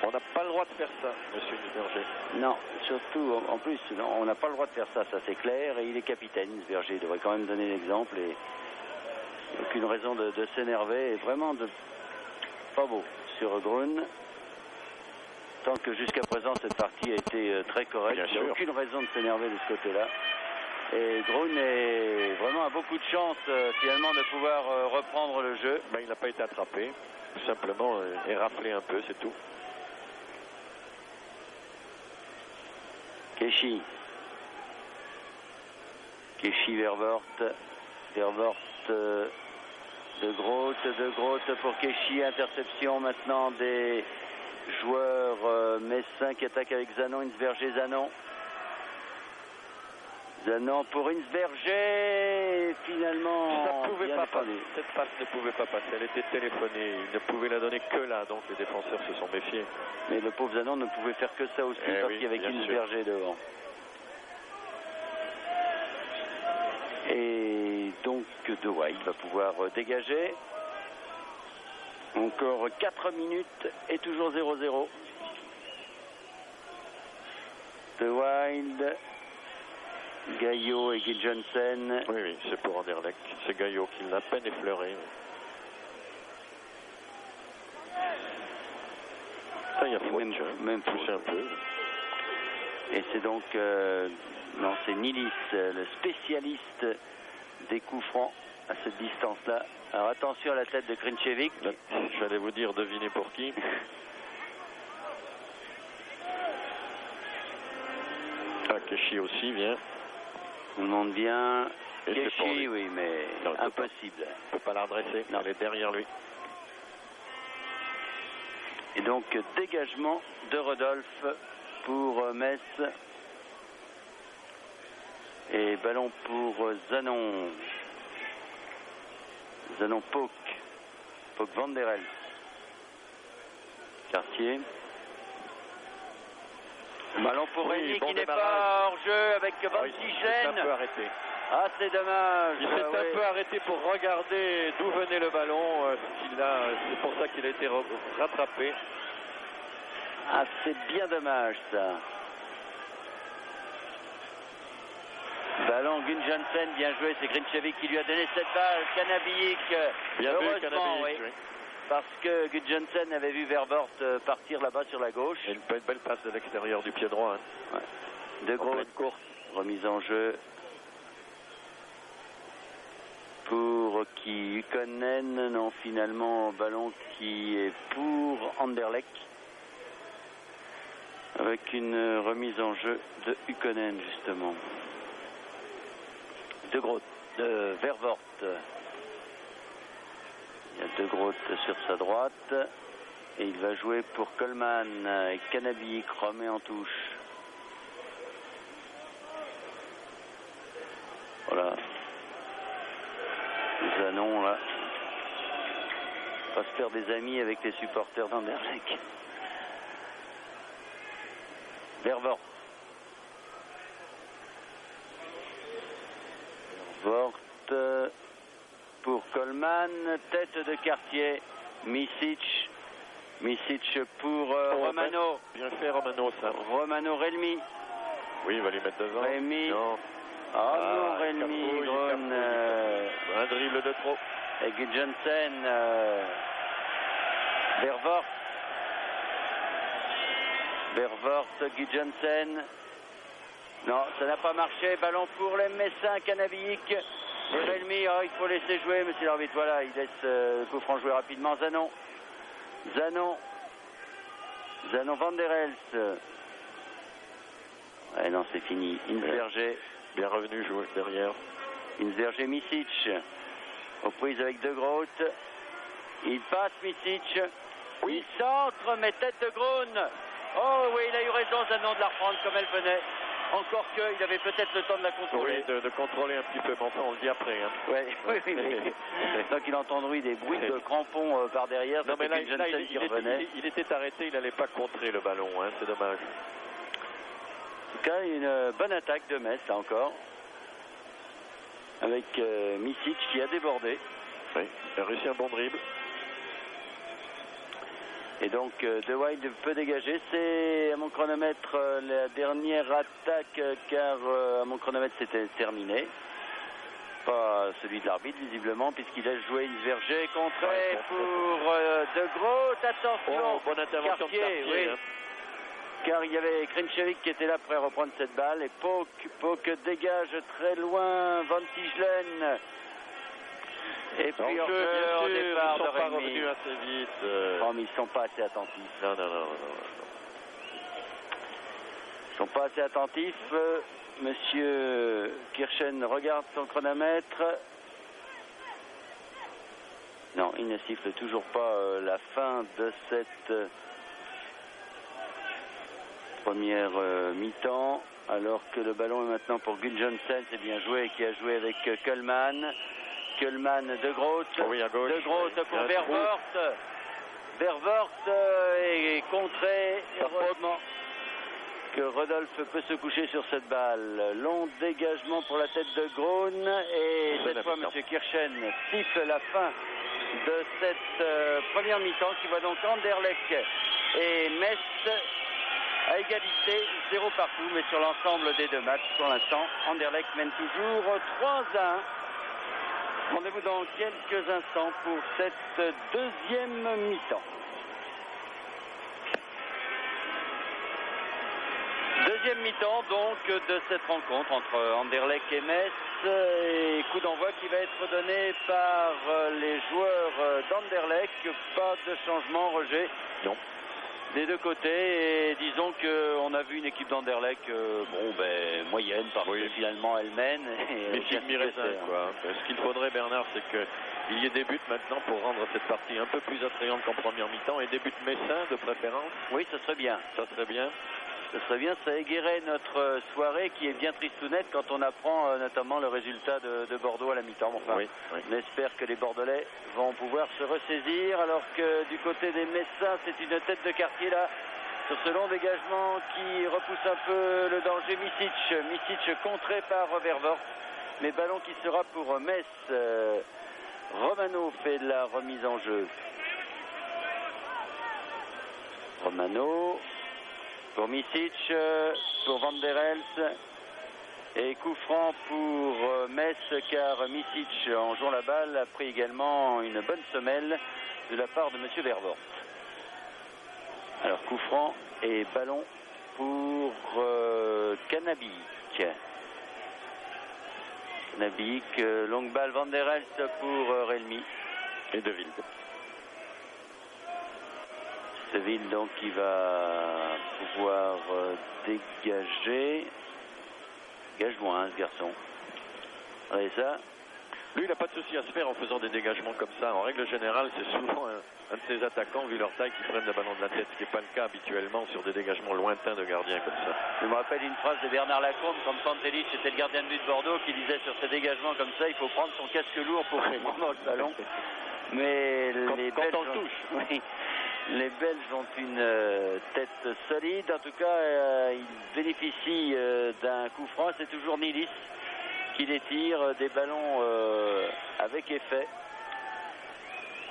On n'a pas le droit de faire ça, monsieur Insberger. Non, surtout, en plus, on n'a pas le droit de faire ça, ça c'est clair. Et il est capitaine, Insberger, il devrait quand même donner l'exemple. Et aucune raison de s'énerver. Et vraiment, pas beau sur Grun. Tant que jusqu'à présent, cette partie a été très correcte. Il n'y a aucune raison de s'énerver de ce côté-là. Et Grun vraiment a beaucoup de chance, finalement, de pouvoir reprendre le jeu. Ben, il n'a pas été attrapé, tout simplement, et raflé un peu, c'est tout. Keshi Vervoort de Groot pour Keshi, interception maintenant des joueurs messins qui attaquent avec Zanon, Insberger, Zanon pour Insberger, finalement ça pouvait pas passer. Cette passe ne pouvait pas passer, elle était téléphonée, il ne pouvait la donner que là, donc les défenseurs se sont méfiés. Mais le pauvre Zanon ne pouvait faire que ça aussi, parce qu'il y avait Insberger devant. Et donc De Wail va pouvoir dégager. Encore 4 minutes et toujours 0-0. De Wild, Gaillot et Gil Johnson. Oui, c'est pour Anderlecht. C'est Gaillot qui l'a à peine effleuré. Ça, il y a même poussé un peu. Et c'est donc, non, c'est Nilis, le spécialiste des coups francs à cette distance-là. Alors attention à la tête de Grinchevic. J'allais vous dire, devinez pour qui. Keshi aussi vient. Tout le monde vient. Et Keshi, oui, mais non, impossible. Il ne peut pas la redresser. Non, elle est derrière lui. Et donc, dégagement de Rodolphe pour Metz. Et ballon pour Zanon. Zanon Pauk Van der Elst. Cartier. Ballon pour Rémy qui n'est pas hors jeu avec Van Dijven. Il s'est un peu arrêté. Ah, c'est dommage. Il s'est un peu arrêté pour regarder d'où venait le ballon. C'est pour ça qu'il a été rattrapé. Ah, c'est bien dommage ça. Ballon Gun Janssen, bien joué, c'est Grinchevic qui lui a donné cette balle. Canabiix, heureusement, oui. Parce que Gun Janssen avait vu Vervoort partir là-bas sur la gauche. Et une belle passe de l'extérieur du pied droit. Hein. Ouais. De Groot, remise en jeu pour qui Ykkönen, non, finalement, ballon qui est pour Anderlecht. Avec une remise en jeu de Ykkönen, justement. De Groot, de Vervoort. Il y a De Groot sur sa droite. Et il va jouer pour Coleman. Et Canabiix remet en touche. Voilà. Zanon là. va se faire des amis avec les supporters d'Anderlecht. Vervoort. Vervoort pour Coleman, tête de quartier, Micic. Micic pour Romano. Bien fait Romano ça. Romano Relmi. Oui, il va lui mettre devant. Relmi. Non. Non, Relmi, Grone. Un dribble de trop. Et Gudjonsen. Vervoort. Vervoort, Gudjonsen. Non, ça n'a pas marché. Ballon pour les Messins, Canabic. Et Relmi, il faut laisser jouer, monsieur l'arbitre. Voilà, il laisse coup franc jouer rapidement. Zanon. Zanon Van der Elst. Ouais, non, c'est fini. Inzerger. Bien revenu jouer derrière. Inzerger, Micic. Aux prises avec De Groot. Il passe Micic. Oui. Il centre, mais tête de Grone. Oh oui, il a eu raison, Zanon, de la reprendre comme elle venait. Encore qu'il avait peut-être le temps de la contrôler. Oui, de contrôler un petit peu, mais enfin on le dit après. Hein. Ouais, oui. Donc il entend des bruits de crampons par derrière. Non, mais là, il était arrêté, il n'allait pas contrer le ballon, hein, c'est dommage. En tout cas, une bonne attaque de Metz, là encore. Avec Micic qui a débordé. Oui, il a réussi un bon dribble. Et donc De Wild peut dégager. C'est à mon chronomètre la dernière attaque car à mon chronomètre c'était terminé. Pas celui de l'arbitre visiblement puisqu'il laisse jouer Inzerger. Contré pour De Groot. Attention. Bonne intervention de Cartier, oui. Hein. Car il y avait Krinchevik qui était là prêt à reprendre cette balle. Et Pook dégage très loin Van Tichelen. Et puis au départ ils ne sont de pas Rémi. revenus assez vite. Non, mais ils ne sont pas assez attentifs. Non. Ils ne sont pas assez attentifs. Monsieur Kirchen regarde son chronomètre. Non, il ne siffle toujours pas la fin de cette première mi-temps. Alors que le ballon est maintenant pour Gudjonsen. C'est bien joué, qui a joué avec Coleman. De Groot. Oui, à gauche. De Groot pour Vervoort. Vervoort est contré. Heureusement que Rodolphe peut se coucher sur cette balle. Long dégagement pour la tête de Grone. Et cette fois, M. Kirchen siffle la fin de cette première mi-temps qui va donc Anderlecht et Metz à égalité, 0 partout. Mais sur l'ensemble des deux matchs, pour l'instant, Anderlecht mène toujours 3-1. Rendez-vous dans quelques instants pour cette deuxième mi-temps. Deuxième mi-temps donc de cette rencontre entre Anderlecht et Metz. Et coup d'envoi qui va être donné par les joueurs d'Anderlecht. Pas de changement, Roger. Non. Des deux côtés, et disons qu'on a vu une équipe d'Anderlecht moyenne parce que finalement elle mène. Mais quoi. Ce qu'il faudrait, Bernard, c'est qu'il y ait des buts maintenant pour rendre cette partie un peu plus attrayante qu'en première mi-temps, et des buts messins de préférence. Oui, ça serait bien. Ça serait bien. Ce serait bien, ça égayerait notre soirée qui est bien tristounette quand on apprend notamment le résultat de Bordeaux à la mi-temps. Enfin, oui. On espère que les Bordelais vont pouvoir se ressaisir, alors que du côté des Messins, c'est une tête de quartier là, sur ce long dégagement qui repousse un peu le danger. Micic contré par Vervoort, mais ballon qui sera pour Metz. Romano fait la remise en jeu. Romano pour Micic, pour Van der Elst, et coup franc pour Metz, car Micic, en jouant la balle, a pris également une bonne semelle de la part de M. Vervoort. Alors coup franc et ballon pour Canabic. Longue balle Van der Elst pour Relmi et De Wilde. Seville donc qui va pouvoir dégager. Gage moins ce garçon. Regardez ça. Lui, il n'a pas de souci à se faire en faisant des dégagements comme ça. En règle générale, c'est souvent un de ses attaquants, vu leur taille, qui prennent le ballon de la tête, ce qui n'est pas le cas habituellement sur des dégagements lointains de gardiens comme ça. Je me rappelle une phrase de Bernard Lacombe, quand Pantelic était le gardien de but de Bordeaux, qui disait sur ces dégagements comme ça, il faut prendre son casque lourd pour prendre le ballon. Mais quand on le touche. Oui, les Belges ont une tête solide. En tout cas, ils bénéficient d'un coup franc. C'est toujours Nilis qui les tire, des ballons avec effet.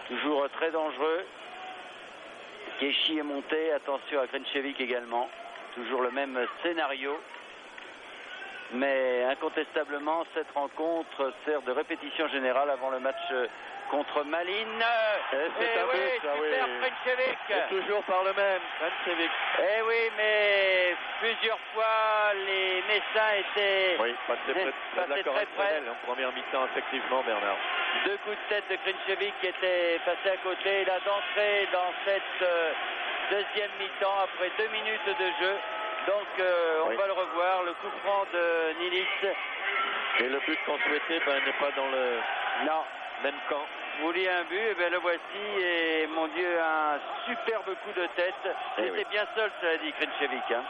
Toujours très dangereux. Keshi est monté, attention à Krenchevic également. Toujours le même scénario. Mais incontestablement, cette rencontre sert de répétition générale avant le match contre Malines. C'est un but, ça, oui. Krenchevic. Et toujours par le même, Krenchevic. Eh oui, mais plusieurs fois, les Messins étaient passé très près. En première mi-temps, effectivement, Bernard. 2 coups de tête de Krenchevic qui était passé à côté. Il a d'entrée dans cette deuxième mi-temps après 2 minutes de jeu. Donc on va le revoir, le coup franc de Nilis. Et le but qu'on souhaitait n'est pas dans le même camp. Vous vouliez un but, et bien le voici, et mon Dieu, un superbe coup de tête. Il était bien seul, cela dit, Krenchevic. Hein.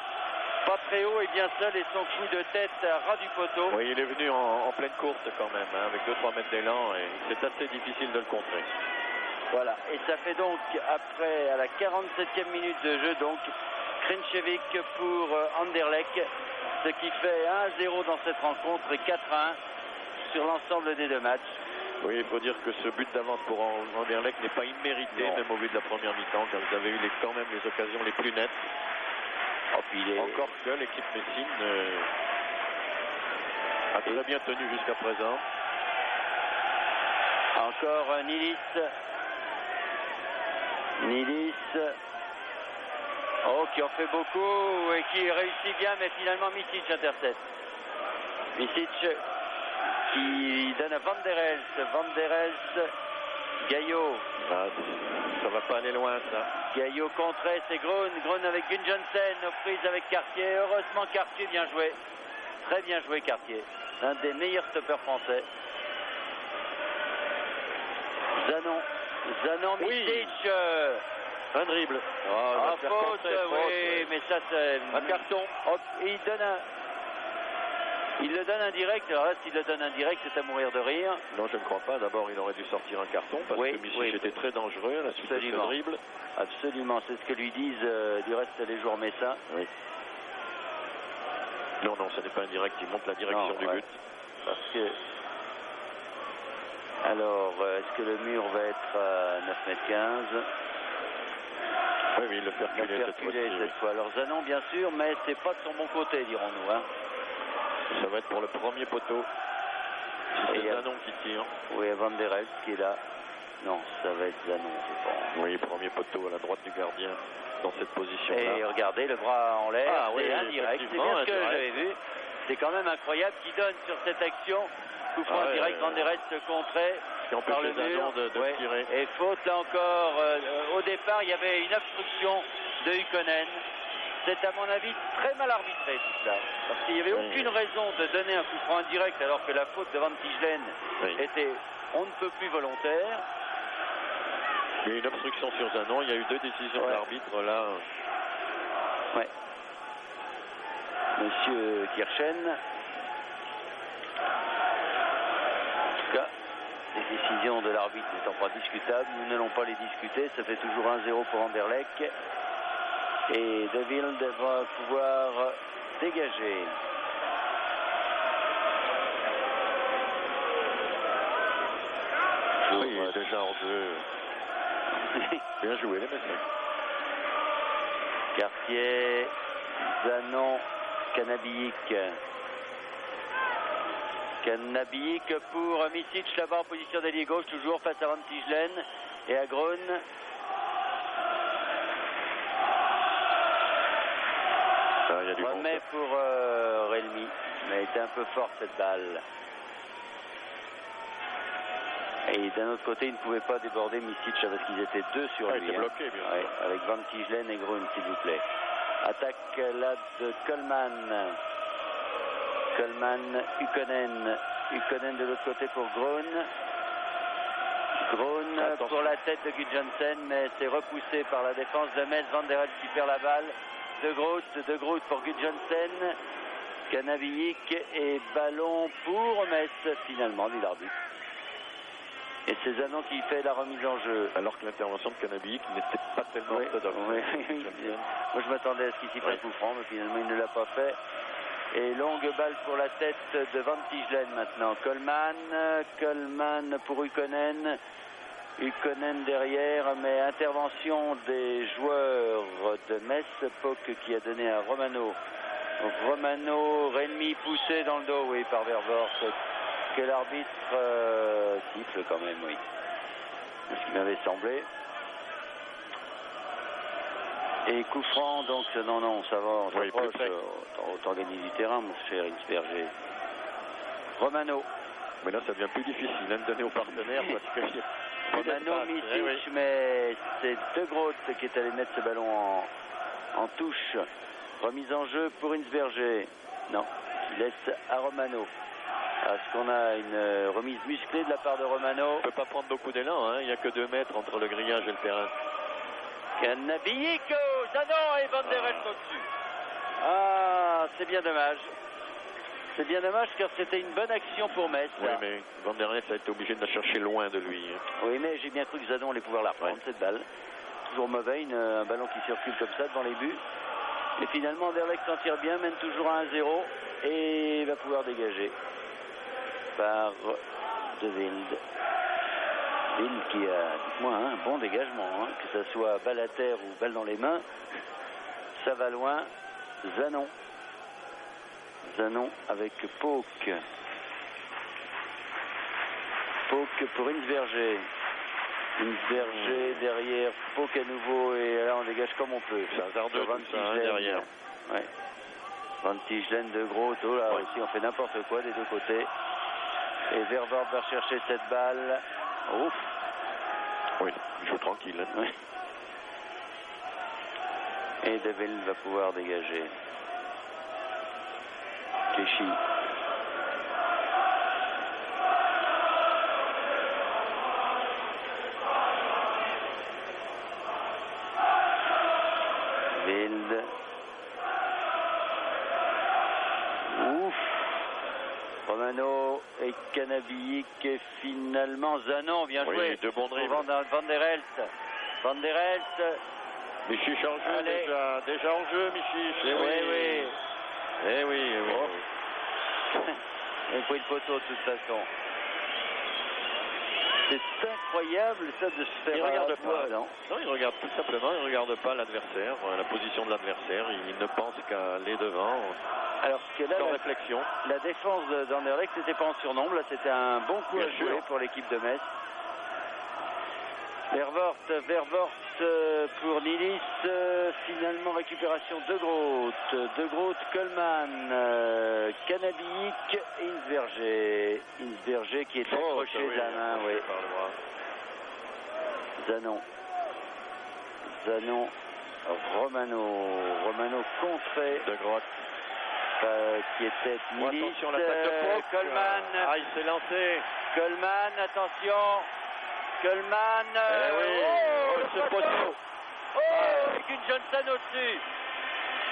Pas très haut et bien seul, et son coup de tête à ras du poteau. Oui, il est venu en pleine course quand même, avec 2-3 mètres d'élan, et c'est assez difficile de le contrer. Voilà, et ça fait donc, après, à la 47e minute de jeu, donc, Krenchevic pour Anderlecht, ce qui fait 1-0 dans cette rencontre et 4-1 sur l'ensemble des 2 matchs. Oui, il faut dire que ce but d'avance pour Anderlecht n'est pas immérité, même au vu de la première mi-temps, car vous avez eu quand même les occasions les plus nettes. Encore que l'équipe Messine a très bien tenu jusqu'à présent. Encore Nilis. Qui en fait beaucoup et qui réussit bien, mais finalement Micic intercepte. Micic qui donne à Van der Elst. Gaillot. Ça va pas aller loin, ça. Gaillot contré, c'est Grun avec Gunjonsen, aux prises avec Cartier. Heureusement Cartier, bien joué. Très bien joué Cartier. Un des meilleurs stoppeurs français. Zanon Micic. Un dribble. Faute, oui, mais ça c'est un carton. Il le donne indirect. Alors là, s'il le donne indirect, c'est à mourir de rire. Non, je ne crois pas. D'abord, il aurait dû sortir un carton parce que Micic était très dangereux à la suite de ce dribble. Absolument, c'est ce que lui disent du reste les joueurs messins. Oui. Non, ce n'est pas indirect. Il monte la direction du but. Parce que... Alors, est-ce que le mur va être à 9,15 m? Oui, il le fait reculer cette fois. Alors Zanon, bien sûr, mais c'est pas de son bon côté, dirons-nous. Hein. Ça va être pour le premier poteau. Si c'est Zanon qui tire. Oui, Van der Elst qui est là. Non, ça va être Zanon, je pense. Oui, premier poteau à la droite du gardien dans cette position-là. Et regardez, le bras en l'air, c'est indirect. C'est bien ce que j'avais vu. C'est quand même incroyable qu'il donne sur cette action. Coup franc direct, Van der Elst contré par le mur. De tirer. Et faute là encore. Au départ, il y avait une obstruction de Ykkönen. C'est à mon avis très mal arbitré tout cela. Parce qu'il n'y avait aucune raison de donner un coup franc indirect alors que la faute de Van Tichelen était on ne peut plus volontaire. Il y a eu une obstruction sur Zanon. Il y a eu 2 décisions de l'arbitre là. Ouais. Monsieur Kirchen. En tout cas, les décisions de l'arbitre n'étant pas discutables, nous n'allons pas les discuter. Ça fait toujours 1-0 pour Anderlecht. Et De Wilde va pouvoir dégager. Oui, déjà hors jeu. Bien joué les messieurs. Cartier, Zanon, Kanabiik. Kanabiik pour Micic là-bas en position d'ailier gauche, toujours face à Van Tichelen et à Grun. Il y a du remet pour Relmi, mais elle était un peu forte cette balle. Et d'un autre côté, il ne pouvait pas déborder Micic parce qu'ils étaient 2 sur lui. Il était bloqué, bien sûr. Avec Van Tichelen et Grun, s'il vous plaît. Attaque là de Coleman. Ykkönen Ykkönen de l'autre côté pour Groen. Groen pour la tête de Gudjonsen, mais c'est repoussé par la défense de Metz. Van der Elst qui perd la balle. De Groot pour Gudjonsen. Canavillic et ballon pour Metz, finalement, dit l'arbitre. Et c'est Zanon qui fait la remise en jeu. Alors que l'intervention de Canavillic n'était pas tellement orthodoxe. Oui. Moi, je m'attendais à ce qu'il s'y fasse coup franc, mais finalement, il ne l'a pas fait. Et longue balle pour la tête de Van Tichelen maintenant. Coleman pour Ykkönen. Ykkönen derrière, mais intervention des joueurs de Metz. Pok qui a donné à Romano. Renmi poussé dans le dos, oui, par Vervoort. Que l'arbitre siffle quand même, oui. Ce qui m'avait semblé. Et coup franc, donc non, ça va, on s'approche. Autant gagner du terrain, mon cher Hinsberger. Romano. Mais là, ça devient plus difficile, de donner aux partenaires parce que Romano, Micic, mais c'est De Groot qui est allé mettre ce ballon en touche. Remise en jeu pour Hinsberger. Non, il laisse à Romano. Est-ce qu'on a une remise musclée de la part de Romano? On ne peut pas prendre beaucoup d'élan, il n'y a que 2 mètres entre le grillage et le terrain. Canavillic, Zanon et Van der Elst au-dessus. Ah, c'est bien dommage. C'est bien dommage car c'était une bonne action pour Metz. Oui, mais Van der Elst a été obligé de la chercher loin de lui. Oui, mais j'ai bien cru que Zanon allait pouvoir la reprendre, cette balle. Toujours mauvais, un ballon qui circule comme ça devant les buts. Et finalement, Anderlecht s'en tire bien, mène toujours à 1-0 et va pouvoir dégager par De Wilde. Wilde qui a, dites-moi, un bon dégagement, que ce soit balle à terre ou balle dans les mains. Ça va loin. Zanon avec Pok. Pok pour Hinsberger. Hinsberger derrière Pok à nouveau et là on dégage comme on peut. C'est hasardeux Van Tichelen derrière. Ouais. Van Tichelen, De Groot, là aussi on fait n'importe quoi des deux côtés. Et Vervoort va chercher cette balle. Ouf. Oui, il joue tranquille. Ouais. Et De Wilde va pouvoir dégager. Clichy. Wilde. Ouf. Romano et Canavillic et finalement Zanon vient jouer. De bons dribbles. Van der Elst. Van der Elst. Michic en jeu déjà en jeu, Michic. Oui. Eh oui. Il a pris le poteau de toute façon. C'est incroyable ça de se faire. Il regarde pas, non, il regarde tout simplement, il regarde pas l'adversaire, la position de l'adversaire, il ne pense qu'à aller devant. Alors que là, sans réflexion. La défense d'Anderlecht n'était pas en surnombre, là c'était un bon coup à jouer pour l'équipe de Metz. Vervoort pour Nilis, finalement récupération de Groot, Coleman, Canavillic et Hinsberger qui est accroché de la main, oui. Zanon, Romano contré de Groot. Qui était Nilis. Attention, l'attaque de Pok. Coleman. Il s'est lancé. Coleman, attention. Coleman. Ce poteau. Gudjonsen au-dessus.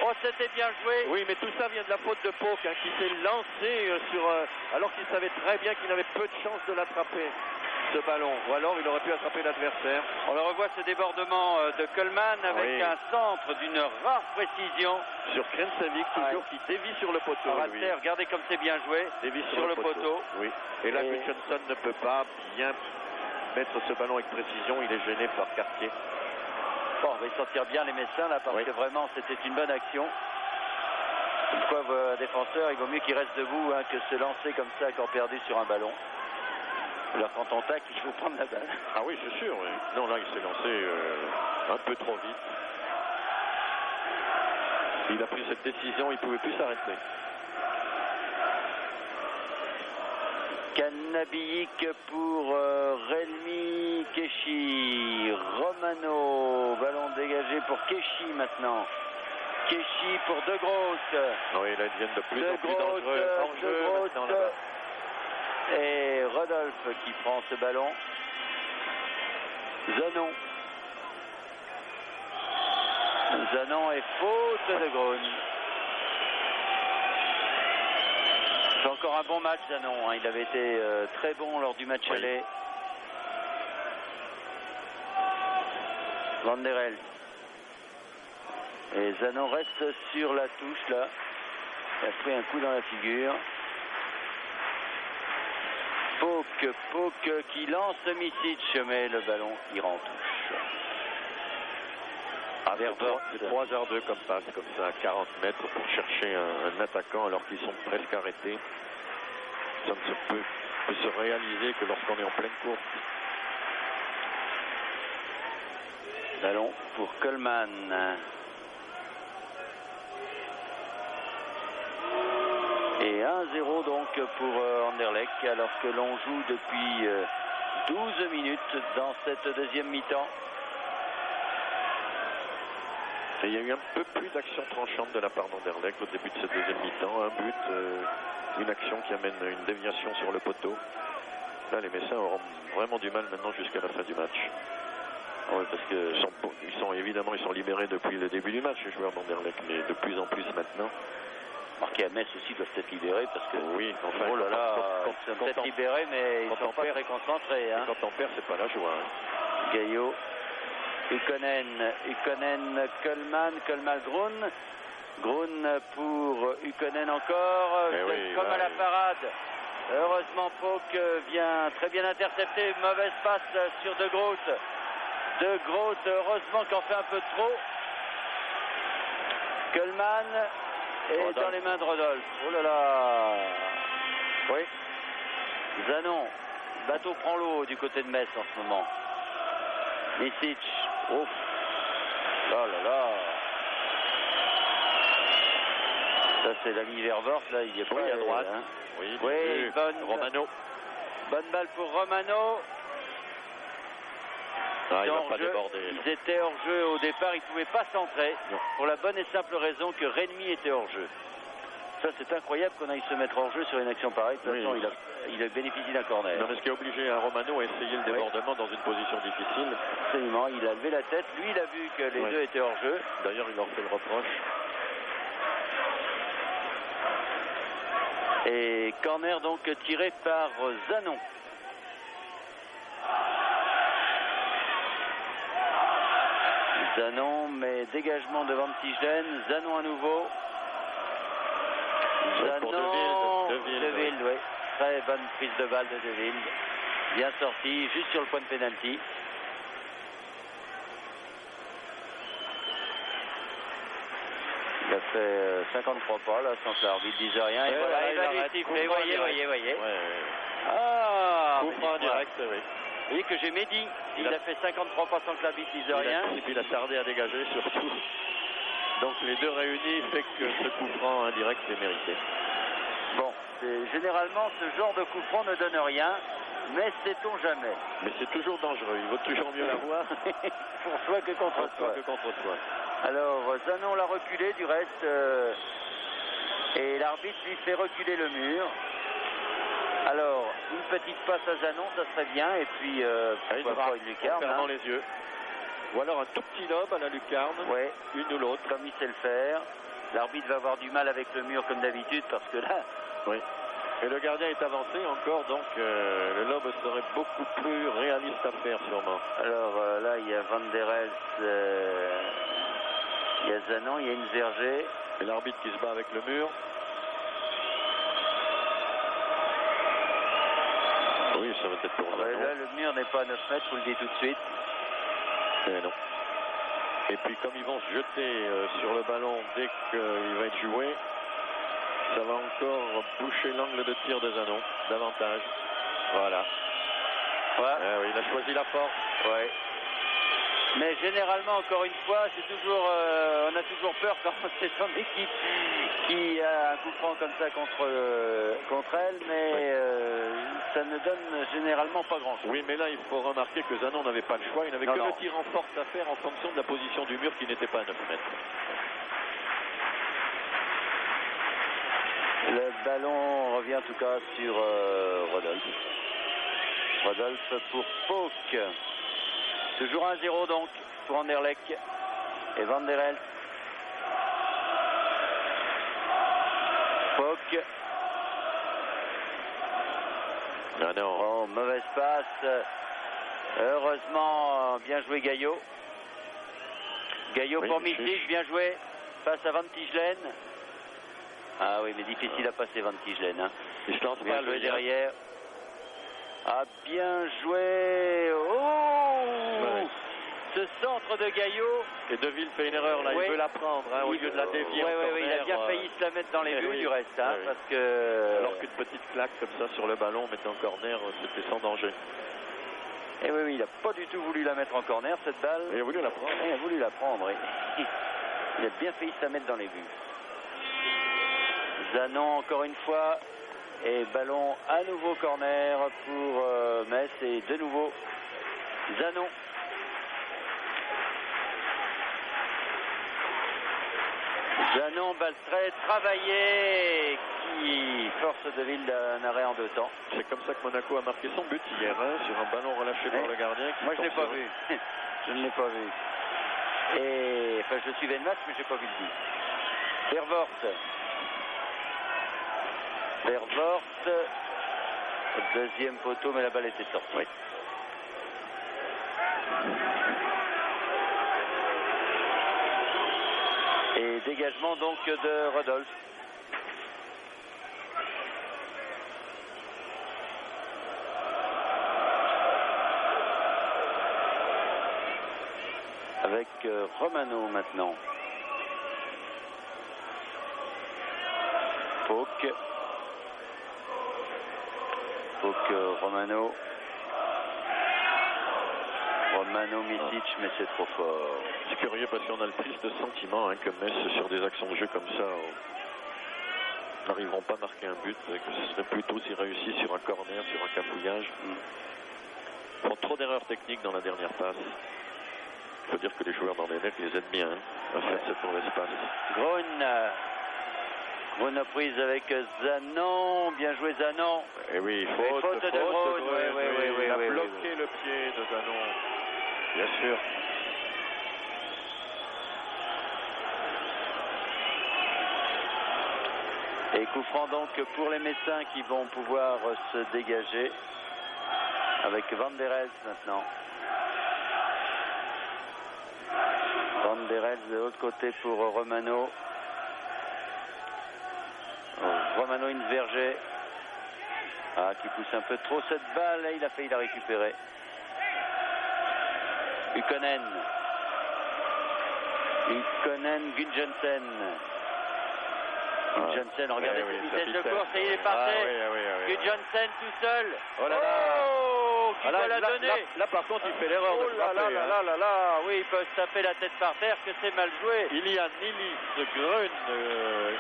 Oh, c'était bien joué. Oui, mais tout ça vient de la faute de Pok qui s'est lancé alors qu'il savait très bien qu'il avait peu de chance de l'attraper, ce ballon. Ou alors il aurait pu attraper l'adversaire. On le revoit ce débordement de Coleman avec un centre d'une rare précision. Sur Krensevic, toujours qui dévie sur le poteau. Regardez comme c'est bien joué. Dévie sur le poteau. Oui. Et là, Gudjonsen ne peut pas bien mettre ce ballon avec précision. Il est gêné par Cartier. Bon, on va y sortir bien les Messins là parce que vraiment c'était une bonne action. Une fois un défenseur, il vaut mieux qu'il reste debout que se lancer comme ça quand perdu sur un ballon. Alors quand on tacle, il faut prendre la balle. Ah oui, c'est sûr. Oui. Non, là il s'est lancé un peu trop vite. Il a pris cette décision, il ne pouvait plus s'arrêter. Canavillic pour Renmi, Keshi, Romano, ballon dégagé pour Keshi maintenant. Keshi pour De Groot. Oui, là ils deviennent de plus en plus dangereux. Et Rodolphe qui prend ce ballon. Zanon. Zanon et faute de Grun. C'est encore un bon match, Zanon. Hein. Il avait été très bon lors du match aller. Van der Elst. Et Zanon reste sur la touche là. Il a pris un coup dans la figure. Pouk qui lance Micic, mais le ballon ira en touche. C'est 3h2 comme passe, comme ça, à 40 mètres pour chercher un attaquant alors qu'ils sont presque arrêtés. Ça ne peut se réaliser que lorsqu'on est en pleine course. Ballon pour Coleman. Et 1-0 donc pour Anderlecht alors que l'on joue depuis 12 minutes dans cette deuxième mi-temps. Et il y a eu un peu plus d'action tranchante de la part d'Anderlecht au début de cette deuxième mi-temps. Un but, une action qui amène une déviation sur le poteau. Là, les Messins auront vraiment du mal maintenant jusqu'à la fin du match. Oui, parce que ils sont libérés depuis le début du match, les joueurs d'Anderlecht, mais de plus en plus maintenant. Marqué à Metz aussi doivent être libérés parce que oui, enfin, oh là là, ils sont peut-être libérés mais ils ne sont pas très concentrés. Hein. Quand on perd, c'est pas la joie. Hein. Gaillot, Ykkönen, Coleman, Grun pour Ykkönen encore, comme à la parade. Heureusement Pouk vient très bien intercepté, mauvaise passe sur De Groot. De Groot, heureusement qu'en fait un peu trop. Coleman est dans les mains de Rodolphe. Oh là là. Oui. Zanon. Bateau prend l'eau du côté de Metz en ce moment. Micic. Ouf. Oh là là. Ça c'est l'ami Vervort, là il est pas à droite. Hein. Oui, bonne Romano. Bonne balle pour Romano. Ah, il va pas déborder. Ils étaient hors jeu au départ, ils ne pouvaient pas centrer pour la bonne et simple raison que Renmi était hors jeu. Ça c'est incroyable qu'on aille se mettre hors jeu sur une action pareille. De toute façon, il a bénéficié d'un corner. Non, mais ce qui a obligé à Romano à essayer le débordement dans une position difficile. Absolument, il a levé la tête. Lui, il a vu que les deux étaient hors jeu. D'ailleurs, il leur fait le reproche. Et corner donc tiré par Zanon. Zanon, mais dégagement de Van Tichelen. Zanon à nouveau. Zanon, De Wilde, oui. Très bonne prise de balle de Wilde. Bien sorti, juste sur le point de pénalty. Il a fait 53 pas là sans que l'arbitre dise rien. Et voilà, il va lui siffler. Voyez. Ouais. Ah, coup franc direct, oui. Vous voyez que j'ai médit. Il a fait 53 pas sans que l'arbitre dise rien. Et puis il a tardé à dégager surtout. Donc les deux réunis fait que ce coup franc indirect est mérité. Bon, généralement ce genre de coup franc ne donne rien, mais sait-on jamais. Mais c'est toujours dangereux, il vaut toujours mieux l'avoir pour soi que contre soi. Alors Zanon l'a reculé du reste et l'arbitre lui fait reculer le mur. Alors, une petite passe à Zanon, ça serait bien, et puis pourquoi pas une lucarne. En fermant les yeux. Ou alors un tout petit lobe à la lucarne, une ou l'autre. Comme il sait le faire. L'arbitre va avoir du mal avec le mur comme d'habitude, parce que là... Oui. Et le gardien est avancé encore, donc le lobe serait beaucoup plus réaliste à faire sûrement. Alors là, il y a Van der Elst, il y a Zanon, il y a une Verger. Et l'arbitre qui se bat avec le mur. Oui, ça va être pour Zanon. Là, le mur n'est pas à 9 mètres, je vous le dis tout de suite. Non. Et puis comme ils vont se jeter sur le ballon dès qu'il va être joué, ça va encore boucher l'angle de tir de Zanon, davantage. Voilà. Oui, il a choisi la force. Ouais. Mais généralement, encore une fois, c'est toujours, on a toujours peur quand c'est son équipe qui a un coup franc comme ça contre elle, mais ça ne donne généralement pas grand-chose. Oui, mais là, il faut remarquer que Zanon n'avait pas le choix. Il n'avait que le tir en force à faire en fonction de la position du mur qui n'était pas à 9 mètres. Le ballon revient en tout cas sur Rodolphe. Rodolphe pour Pauk. Toujours 1-0 donc pour Anderlecht et Van der Elst. Pauk. Ah non. Oh, mauvaise passe. Heureusement, bien joué Gaillot. Gaillot oui, pour Misic, bien joué. Face à Van Tichelen. Ah oui, mais difficile à passer Van Tichelen. Hein. Il se lance bien pas joué le derrière. Ah, bien joué. Oh ouais. Ce centre de Gaillot. Et Deville fait une erreur là, oui. il veut la prendre hein, au lieu de la dévier. Oui, il a bien failli se la mettre dans les buts oui. du reste. Hein, oui. parce que... Alors qu'une petite claque comme ça sur le ballon, mettait en corner, c'était sans danger. Et oui, il n'a pas du tout voulu la mettre en corner cette balle. Il a voulu la prendre. Il a voulu la prendre, oui. Il a bien failli se la mettre dans les buts. Zanon encore une fois. Et ballon à nouveau corner pour Metz. Et de nouveau Zanon. Zanon, balle très travaillée qui force Deville d'un arrêt en 2 temps. C'est comme ça que Monaco a marqué son but hier, hein, sur un ballon relâché par le gardien. Moi je ne l'ai pas vu. Je ne l'ai pas vu. Et enfin je suivais le match mais je n'ai pas vu le but. Vervoort. Vervoort. Deuxième poteau mais la balle était sortie. Oui. Et dégagement donc de Rodolphe. Avec Romano maintenant. Pauk. Pauk, Romano. Romano, Misic, mais c'est trop fort. C'est curieux parce qu'on a le triste sentiment hein, que Metz, sur des actions de jeu comme ça, n'arriveront pas à marquer un but, que ce serait plutôt s'ils réussissent sur un corner, sur un cafouillage. Ils font trop d'erreurs techniques dans la dernière passe. Il faut dire que les joueurs d'Anderlecht les aident bien hein, à faire cette mauvaise passe. Grun. Bonne prise avec Zanon. Bien joué Zanon. Et oui, faute de Grun. Oui, il a bloqué le pied de Zanon. Bien sûr. Et coup franc donc pour les Messins qui vont pouvoir se dégager. Avec Van der Elst maintenant. Van der Elst de l'autre côté pour Romano. Romano Inverger. Ah, qui pousse un peu trop cette balle et il a failli la récupérer. Ykkönen, Gunjensen. Gunjensen, regardez cette vitesse de course et il est parti. Gunjensen tout seul. Oh là là. Qui va la donner. Là, par contre, il fait l'erreur de frapper. Oui, il peut se taper la tête par terre, que c'est mal joué. Il y a Nilis, Grun,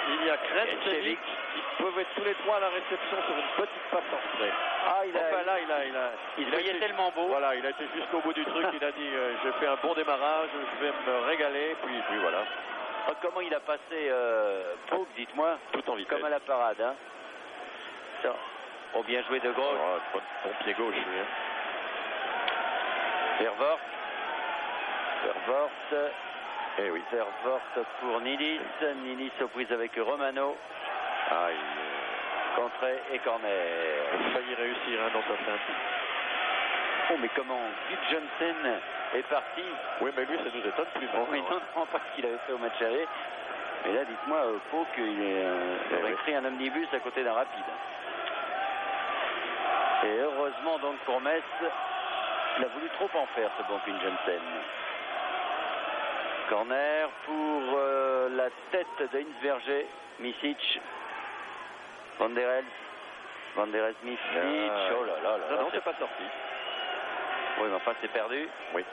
il y a Krencevic qui peuvent être tous les trois à la réception sur une petite passe en retrait. Il voyait tellement beau. Voilà, il a été jusqu'au bout du truc, il a dit j'ai fait un bon démarrage, je vais me régaler, puis voilà. Ah, comment il a passé Pauk, dites-moi. Tout en vitesse. Comme à la parade. Hein. Oh, bien joué de Gros. Bon pied gauche, lui. Hein. Vervoort. Eh oui. Vervoort pour Nilis. Nilis aux prises avec Romano. Contrée et corner. Il a failli réussir hein, dans sa feinte. Oh, mais comment Gunjensen est parti. Oui, mais lui, ça nous étonne plus. Oui, non, pas ce qu'il avait fait au match aller. Mais là, dites-moi, Pauk, il aurait pris un omnibus à côté d'un rapide. Et heureusement donc pour Metz, il a voulu trop en faire ce bon Gunjensen. Corner pour la tête de Inverger, Misic, Van der Elst, Misic. Oh là là là. Non, c'est pas sorti. Oui, mais enfin c'est perdu. Oui.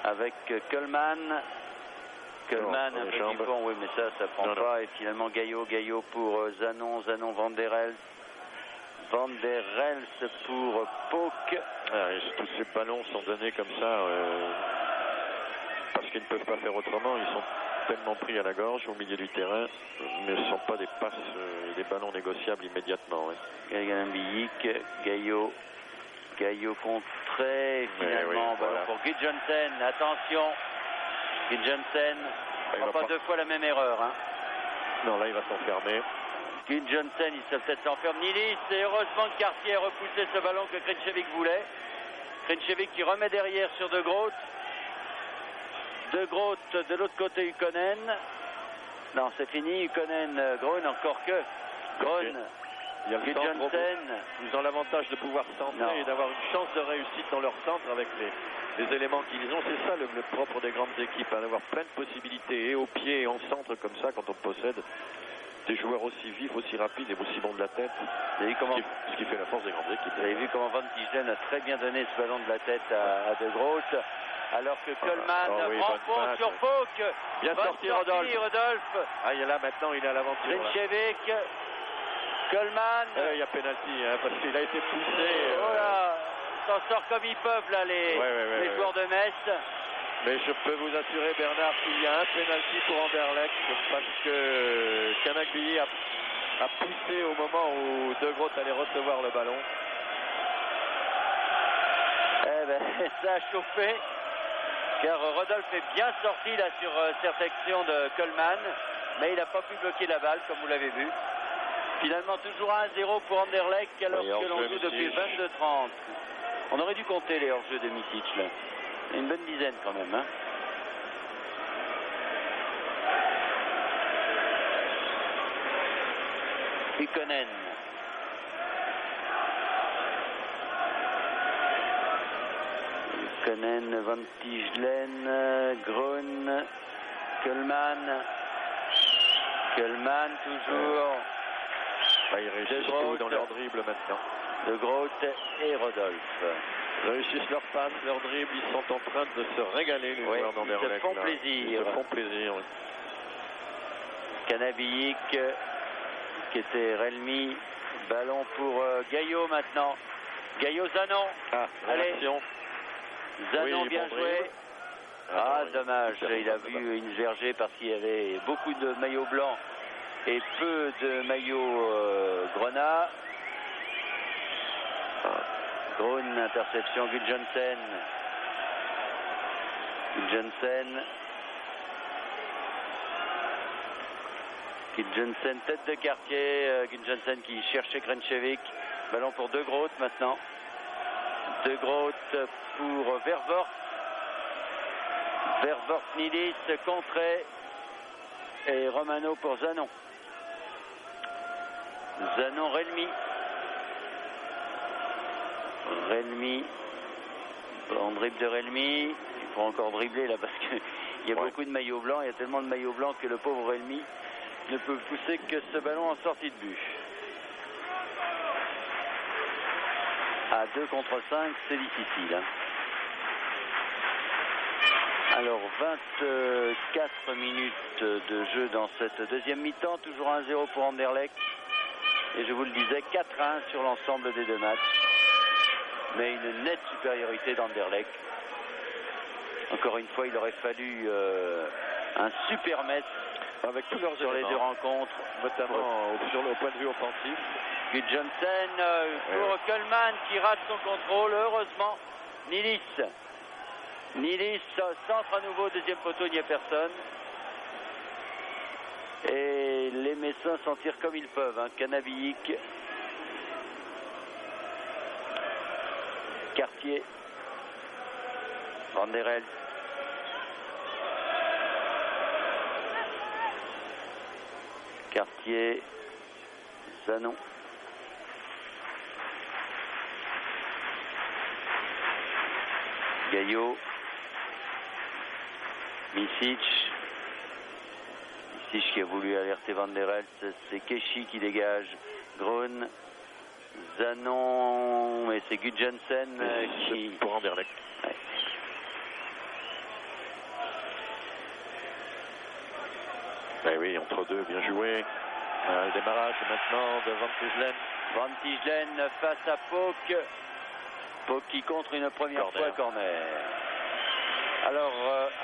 Avec Kölman. Kölman, un petit pont, oui, mais ça prend pas. Et finalement Gaillot pour Zanon, Van der Elst. Van der Elst pour Pauk. Tous ces ballons sont donnés comme ça parce qu'ils ne peuvent pas faire autrement. Ils sont certainement pris à la gorge au milieu du terrain, mais ce ne sont pas des passes, des ballons négociables immédiatement. Ganambiik, Gaillot contré, finalement, oui, voilà. pour Gudjonsen, attention, Gudjonsen, pas deux fois la même erreur. Hein. Non, là il va s'enfermer. Gudjonsen, il se peut-être s'enferme. Nilis, et heureusement que Cartier a repoussé ce ballon que Krenčević voulait. Krenčević qui remet derrière sur De Groot. De Groot, de l'autre côté Ykkönen. Non, c'est fini, Ykkönen, Grön, encore que. Grön, Gudjonsen. Ils ont l'avantage de pouvoir centrer et d'avoir une chance de réussite dans leur centre avec les éléments qu'ils ont. C'est ça le propre des grandes équipes, hein, d'avoir plein de possibilités et au pied et en centre comme ça quand on possède des joueurs aussi vifs, aussi rapides et aussi bons de la tête. Vous avez vu comment... ce qui fait la force des grandes équipes. Vous avez vu comment Van Tichelen a très bien donné ce ballon de la tête à De Groot, alors que Kölman renfonce sur Pok. Bien sorti Rodolphe. Ah, il est là maintenant, il est à l'aventure. Krenčević, Kölman. Il y a pénalty, hein, parce qu'il a été poussé. Voilà, ils s'en sortent comme ils peuvent là, les joueurs de Metz. Mais je peux vous assurer, Bernard, qu'il y a un pénalty pour Anderlecht parce que Ganambiik a poussé au moment où De Groot allait recevoir le ballon. Eh ben, ça a chauffé, car Rodolphe est bien sorti là sur cette section de Kölman, mais il n'a pas pu bloquer la balle, comme vous l'avez vu. Finalement, toujours 1-0 pour Anderlecht, alors que l'on joue depuis 22-30. On aurait dû compter les hors-jeux de Micic, là. Une bonne dizaine quand même. Hein. Ykkönen. Ykkönen, Van Tichelen, Grön, Kölman. Kölman toujours. Ils réussissent tout dans leur dribble maintenant. De Groot et Rodolphe. Ils réussissent leur passe, leur dribble, ils sont en train de se régaler, les joueurs d'Anderlecht. Ils se font plaisir. Ils se font plaisir, oui. Ganambiik, qui était Relmi. Ballon pour Gaillot maintenant. Gaillot, Zanon. Réaction. Zanon, bien joué. Dommage. Il a vu une verger parce qu'il y avait beaucoup de maillots blancs et peu de maillots grenats. Grön, interception, Gudjonsen. Gudjonsen, tête de quartier. Gudjonsen qui cherchait Krenčević. Ballon pour De Groot maintenant. De Groot pour Vervoort. Vervoort, Nilis, contré. Et Romano pour Zanon. Zanon, Relmi. Relmi, en dribble de Relmi, il faut encore dribbler là parce qu'il y a beaucoup de maillots blancs, il y a tellement de maillots blancs que le pauvre Relmi ne peut pousser que ce ballon en sortie de but. À 2 contre 5, c'est difficile. Hein. Alors 24 minutes de jeu dans cette deuxième mi-temps, toujours 1-0 pour Anderlecht. Et je vous le disais, 4-1 sur l'ensemble des deux matchs. Mais une nette supériorité d'Anderlecht. Encore une fois, il aurait fallu un super Metz avec tous leurs sur les deux rencontres, notamment au point de vue offensif. Gudjonsen pour Kölman qui rate son contrôle. Heureusement, Nilis centre à nouveau, deuxième poteau, il n'y a personne. Et les Messins s'en tirent comme ils peuvent. Hein. Ganambiik. Cartier, Van der Elst, Cartier, Zanon, Gaillot, Micic qui a voulu alerter Van der Elst, c'est Keshi qui dégage, Grön, Zanon, et c'est Gudjonsen qui... Pour Anderlecht. Ouais. Ben oui, entre deux, bien joué. Le démarrage maintenant de Van Tichelen. Van Tichelen face à Pok. Pok qui contre une première fois corner. Alors,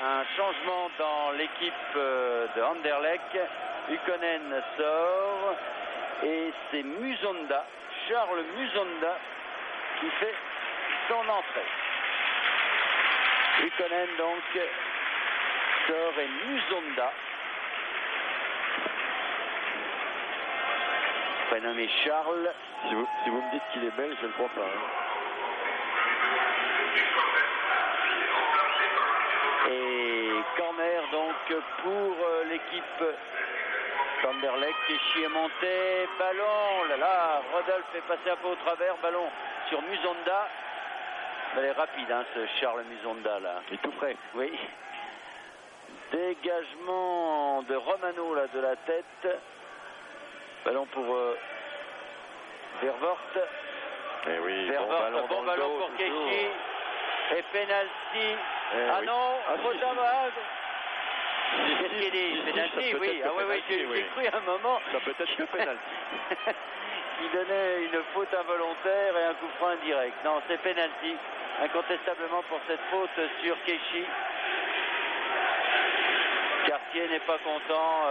un changement dans l'équipe de Anderlecht. Ykkönen sort et c'est Musonda, Charles Musonda, qui fait son entrée. Ykkönen donc sort et Musonda, prénommé Charles. Si vous me dites qu'il est belge, je ne le crois pas. Hein. Et corner donc pour l'équipe d'Anderlecht. Keshi est monté, ballon, là, Rodolphe est passé un peu au travers, ballon sur Musonda. Elle est rapide, hein, ce Charles Musonda là. Il est tout près. Oui. Dégagement de Romano là de la tête. Ballon pour Vervoort. Eh oui, Vervoort, bon ballon pour Keshi. Et penalty. Ah oui. Non, faute à vague. Qu'est-ce qu'il dit? Penalty, oui. Ah oui, j'ai cru à un moment. Ça peut être que penalty. Il donnait une faute involontaire et un coup franc indirect. Non, c'est penalty. Incontestablement pour cette faute sur Keshi. Cartier n'est pas content.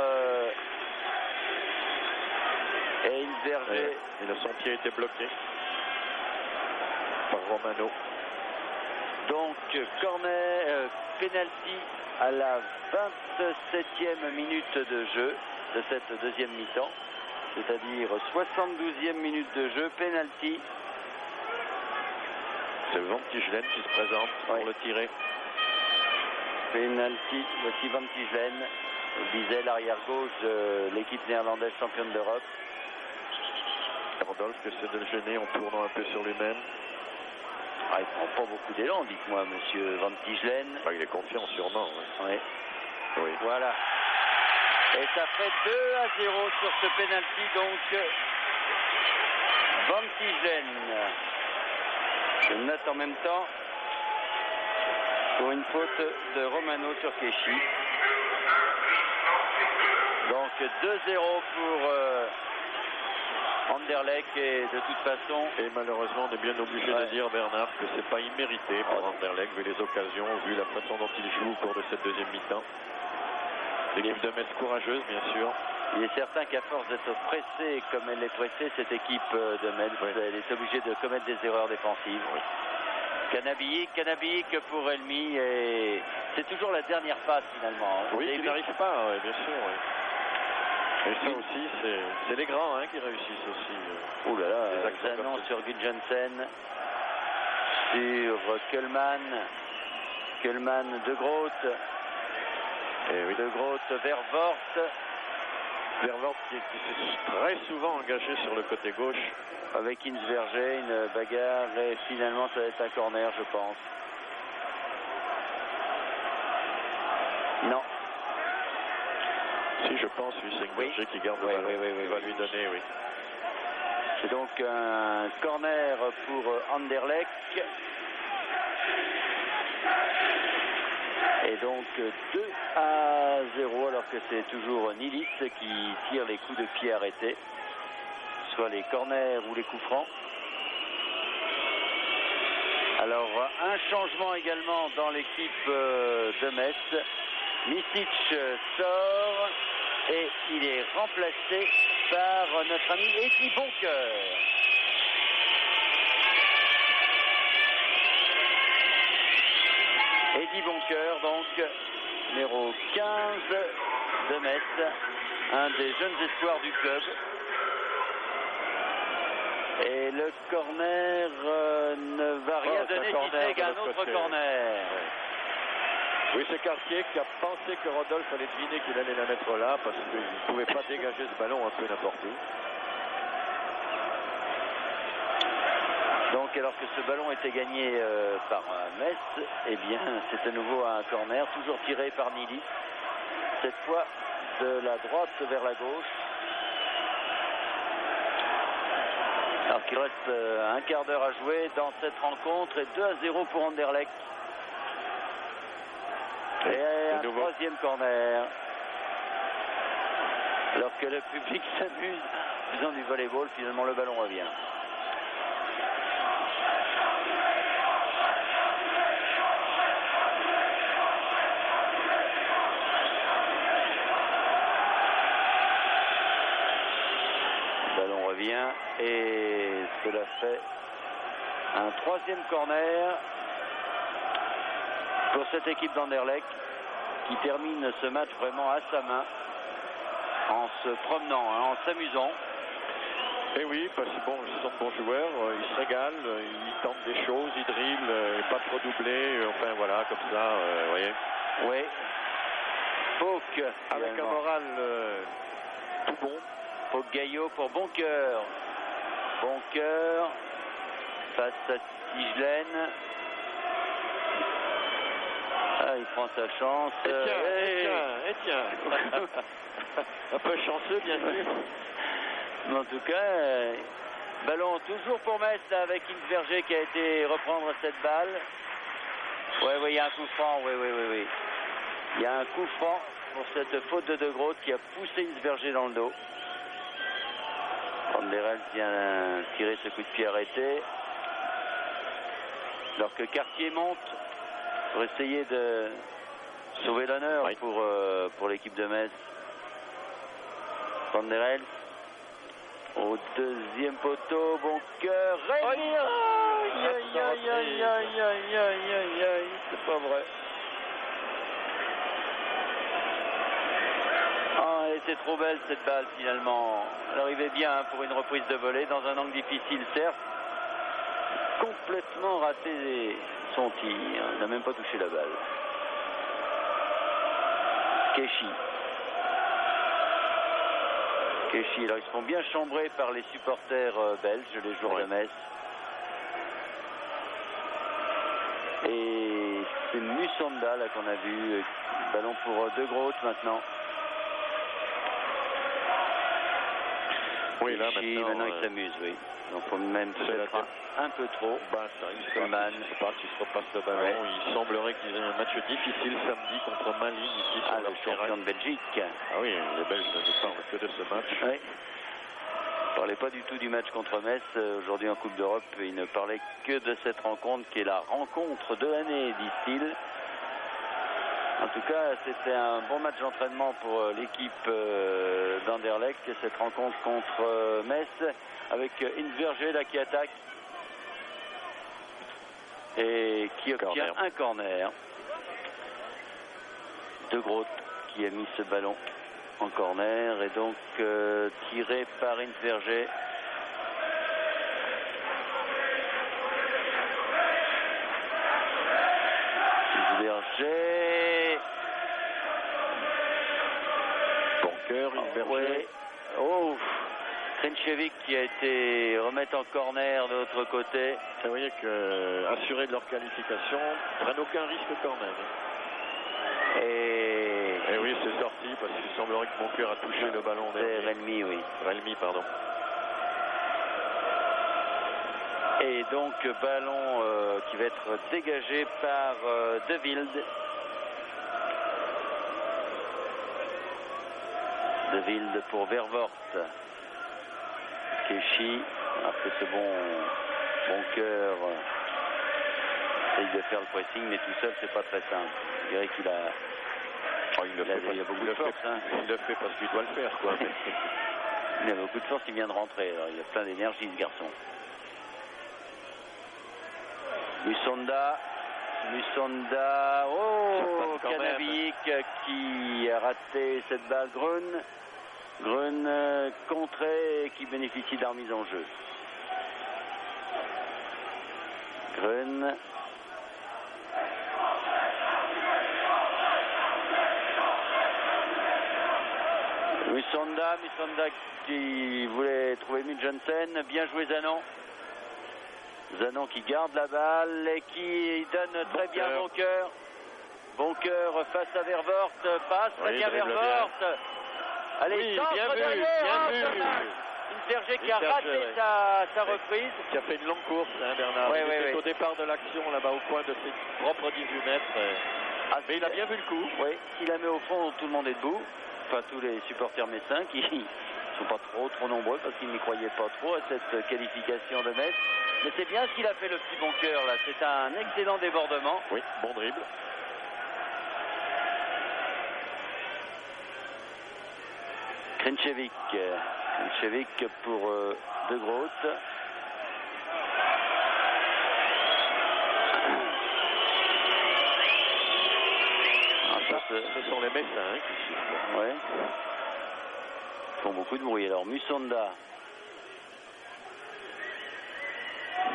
Et Inverger. Et son pied était bloqué par Romano. Donc, corner, penalty à la 27e minute de jeu de cette deuxième mi-temps, c'est-à-dire 72e minute de jeu, penalty. C'est Van Tijlen qui se présente pour le tirer. Penalty, voici Van Tijlen, disait l'arrière-gauche de l'équipe néerlandaise championne d'Europe. Rodolphe essaie de le gêner en tournant un peu sur lui-même. Ah, il prend pas beaucoup d'élan, dites-moi, monsieur Van Tijlen. Ah, il est confiant sûrement. Oui. Oui. Voilà. Et ça fait 2-0 sur ce penalty, donc Van Tijlen. Je note en même temps pour une faute de Romano sur Keshi. Donc 2-0 pour Anderlecht et de toute façon... Et malheureusement, on est bien obligé de dire, Bernard, que c'est pas immérité pour Anderlecht, vu les occasions, vu la façon dont il joue au cours de cette deuxième mi-temps. L'équipe de Metz courageuse, bien sûr. Il est certain qu'à force d'être pressée comme elle est pressée, cette équipe de Metz, elle est obligée de commettre des erreurs défensives. Oui. Canabic pour Elmi, et c'est toujours la dernière passe finalement. Oui, il n'arrive pas, bien sûr. Oui. Et ça aussi, c'est les grands qui réussissent aussi. Oh là là, Zanon sur Gudjonsen, sur Kuhlmann, De Groot. Et oui. De Groot, Vervoort. Vervoort qui s'est très souvent engagé sur le côté gauche. Avec Inverger, une bagarre, et finalement ça va être un corner, je pense. Non. Si, je pense, oui, c'est Inverger qui garde le ballon. Il va lui donner, oui. C'est donc un corner pour Anderlecht. Et donc 2-0, alors que c'est toujours Nilis qui tire les coups de pied arrêtés, soit les corners ou les coups francs. Alors un changement également dans l'équipe de Metz. Misic sort et il est remplacé par notre ami Eddy Boncoeur. Eddy Boncoeur, donc numéro 15 de Metz, un des jeunes espoirs du club. Et le corner ne va rien donner si c'est qu'un autre corner. Oui, c'est Cartier qui a pensé que Rodolphe allait deviner qu'il allait la mettre là parce qu'il ne pouvait pas dégager ce ballon un peu n'importe où. Donc alors que ce ballon était gagné par Metz, eh bien c'est à nouveau un corner, toujours tiré par Nilis. Cette fois de la droite vers la gauche. Alors qu'il reste un quart d'heure à jouer dans cette rencontre et 2-0 pour Anderlecht. Et un troisième corner. Alors que le public s'amuse en faisant du volleyball, finalement le ballon revient. revient et cela fait un troisième corner pour cette équipe d'Anderlecht qui termine ce match vraiment à sa main en se promenant, en s'amusant. Et oui, parce que bon, ce sont de bons joueurs, ils se régalent, ils tentent des choses, ils dribblent, pas trop doublés, enfin voilà, comme ça, vous voyez. Oui. Pauque. Avec un moral tout bon. Pauque Gaillot pour Boncoeur. Boncoeur face à Tigelaine. Ah, il prend sa chance. Et tiens. Un peu chanceux, bien sûr. Mais en tout cas, ballon toujours pour Metz avec Hinsberger qui a été reprendre cette balle. Oui, il y a un coup franc, oui. Il y a un coup franc pour cette faute de De Groot qui a poussé Hinsberger dans le dos. Van der Elst vient tirer ce coup de pied arrêté. Alors que Cartier monte pour essayer de sauver l'honneur pour l'équipe de Metz. Van der Elst au deuxième poteau, Boncoeur, Rémy. Aïe, c'est pas vrai. Ah, elle était trop belle cette balle finalement. Elle arrivait bien pour une reprise de volée dans un angle difficile certes. Complètement raté son tir. Il n'a même pas touché la balle. Keshi. Alors ils se font bien chambrer par les supporters belges, les joueurs de Metz. Et c'est Musonda là qu'on a vu. Ballon pour De Groot maintenant. Oui, là maintenant il s'amuse, oui. Donc il faut même peut-être un peu trop. Ça risque pas qu'il se repasse le ballon. Ouais. Il semblerait qu'ils aient un match difficile samedi contre Malines ici sur le champion de Belgique. Ah oui, les Belges ne parlent que de ce match. Oui. Ils ne parlaient pas du tout du match contre Metz. Aujourd'hui en Coupe d'Europe, ils ne parlaient que de cette rencontre qui est la rencontre de l'année, disent-ils. En tout cas, c'était un bon match d'entraînement pour l'équipe d'Anderlecht, cette rencontre contre Metz, avec Hinsberger là qui attaque et qui obtient un corner. De Groot qui a mis ce ballon en corner et donc tiré par Hinsberger. Hinsberger. Boncoeur, Hinsberger. Oh, Krenchevik qui a été remettre en corner de l'autre côté. Vous voyez que assurés de leur qualification, ne prennent aucun risque corner. Et oui, c'est sorti parce qu'il semblerait que Boncoeur a touché le ballon. C'est Relmi, oui. Relmi, pardon. Et donc ballon qui va être dégagé par De Wilde. De Wilde pour Vervoort. Keshi, après ce Boncoeur essaye de faire le pressing, mais tout seul c'est pas très simple. Je dirais qu'il a... il a beaucoup de force. Il le fait parce qu'il doit le faire, quoi. Il a beaucoup de force, il vient de rentrer. Alors, il a plein d'énergie, ce garçon. Musonda. Oh, Canavic qui a raté cette balle. Grun contré qui bénéficie de la remise en jeu. Grun. Musonda qui voulait trouver Emile Johnson. Bien joué Zanon. Zanon qui garde la balle et qui donne très bien Boncoeur. Boncoeur face à Vervoort. Passe très bien Vervoort. Allez, bien vu. Hinsberger qui a raté sa reprise. Qui a fait une longue course, Bernard. Il était au départ de l'action, là-bas au coin de ses propres 18 mètres. Mais il a bien vu le coup. Oui, s'il la met au fond, tout le monde est debout. Enfin, tous les supporters messins qui ne sont pas trop nombreux parce qu'ils n'y croyaient pas trop à cette qualification de Metz. Mais c'est bien ce qu'il a fait, le petit Boncoeur, là. C'est un excellent débordement. Oui, bon dribble. Krenchevik Krinčević pour De Groot. Ce sont les Messins qui sifflent. Ouais. Ils font beaucoup de bruit. Alors Musonda.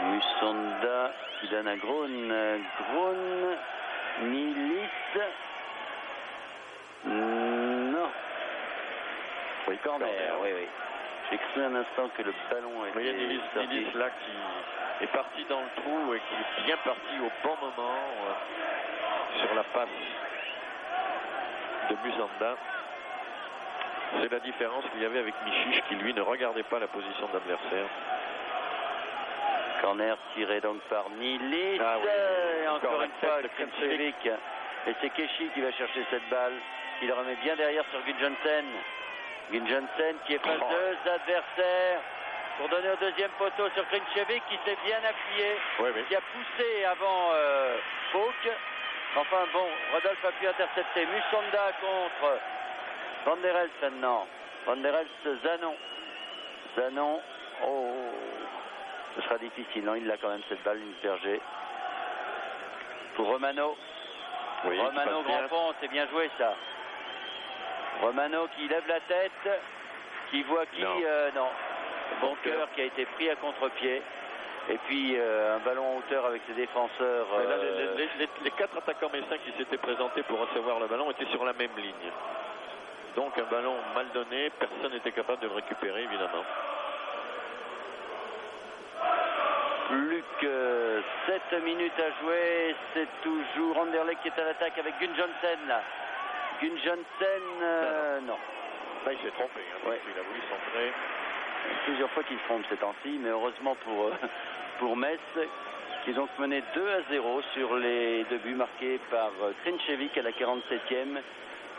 Musonda qui donne à Groen. Groen. Nilis. Non. Oui, corner. Oui, oui. J'ai cru un instant que le ballon était... Il y a Nilis là qui est parti dans le trou et qui est bien parti au bon moment sur la passe de Musonda. C'est la différence qu'il y avait avec Michiche qui lui ne regardait pas la position de l'adversaire. Corner tiré donc par Nilis. Ah oui, encore une fois Krinčević. Et c'est Keshi qui va chercher cette balle. Il remet bien derrière sur Gudjohnsen. Gudjohnsen qui efface deux adversaires pour donner au deuxième poteau sur Krinčević qui s'est bien appuyé, qui a poussé avant Falk. Enfin bon, Rodolphe a pu intercepter. Musonda contre Van der Elst maintenant. Van der Elst, Zanon. Zanon, oh, ce sera difficile, non, il a quand même cette balle, Berger. Pour Romano. Oui, Romano grand pont, c'est bien joué ça. Romano qui lève la tête, qui voit qui, non. Boncoeur qui a été pris à contre-pied. Et puis un ballon en hauteur avec ses défenseurs. Là, les quatre attaquants messins qui s'étaient présentés pour recevoir le ballon étaient sur la même ligne. Donc un ballon mal donné, personne n'était capable de le récupérer évidemment. Plus que 7 minutes à jouer, c'est toujours Anderlecht qui est à l'attaque avec Gudjohnsen là. Gudjohnsen, non. Là il s'est trompé, hein, ouais. Il a voulu centrer. Plusieurs fois qu'il se trompe ces temps-ci, mais heureusement pour Metz, qui donc menait 2-0 sur les deux buts marqués par Krinčević à la 47e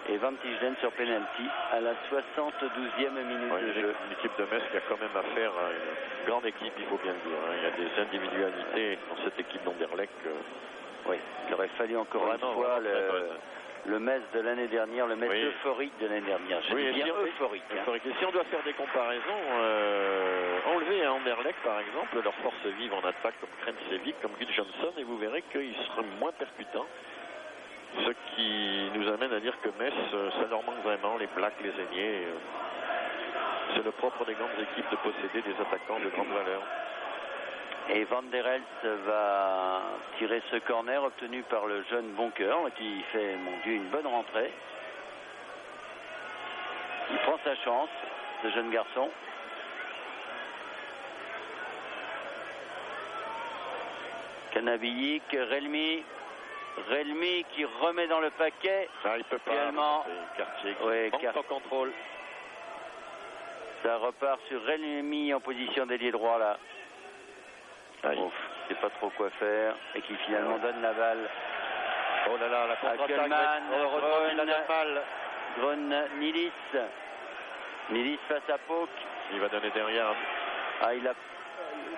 et Van Tichelen sur penalty à la 72e minute de jeu. Une équipe de Metz qui a quand même affaire à une grande équipe, il faut bien le dire. Hein. Il y a des individualités dans cette équipe d'Anderlecht. Oui, il aurait fallu encore une fois le Metz de l'année dernière, le Metz euphorique de l'année dernière. Je dis bien euphorique. Et si on doit faire des comparaisons, enlever à Anderlecht par exemple leur force vive en attaque comme Krinčević, comme Gudjohnsen, et vous verrez qu'ils seront moins percutants. Ce qui nous amène à dire que Metz, ça leur manque vraiment, les Blacks, les ailiers. C'est le propre des grandes équipes de posséder des attaquants de grande valeur. Et Van der Elst va tirer ce corner obtenu par le jeune Boncoeur qui fait, mon Dieu, une bonne rentrée. Il prend sa chance, ce jeune garçon. Kanabilik, Relmi qui remet dans le paquet. Ah, il peut pas. Cartier qui manque son contrôle. Ça repart sur Relmi en position d'ailier droit là. Ouf, je sais pas trop quoi faire et qui finalement donne la balle. Oh là là, la contre-attaque. Groen, Nilis. Nilis face à Falk. Il va donner derrière. Ah, il a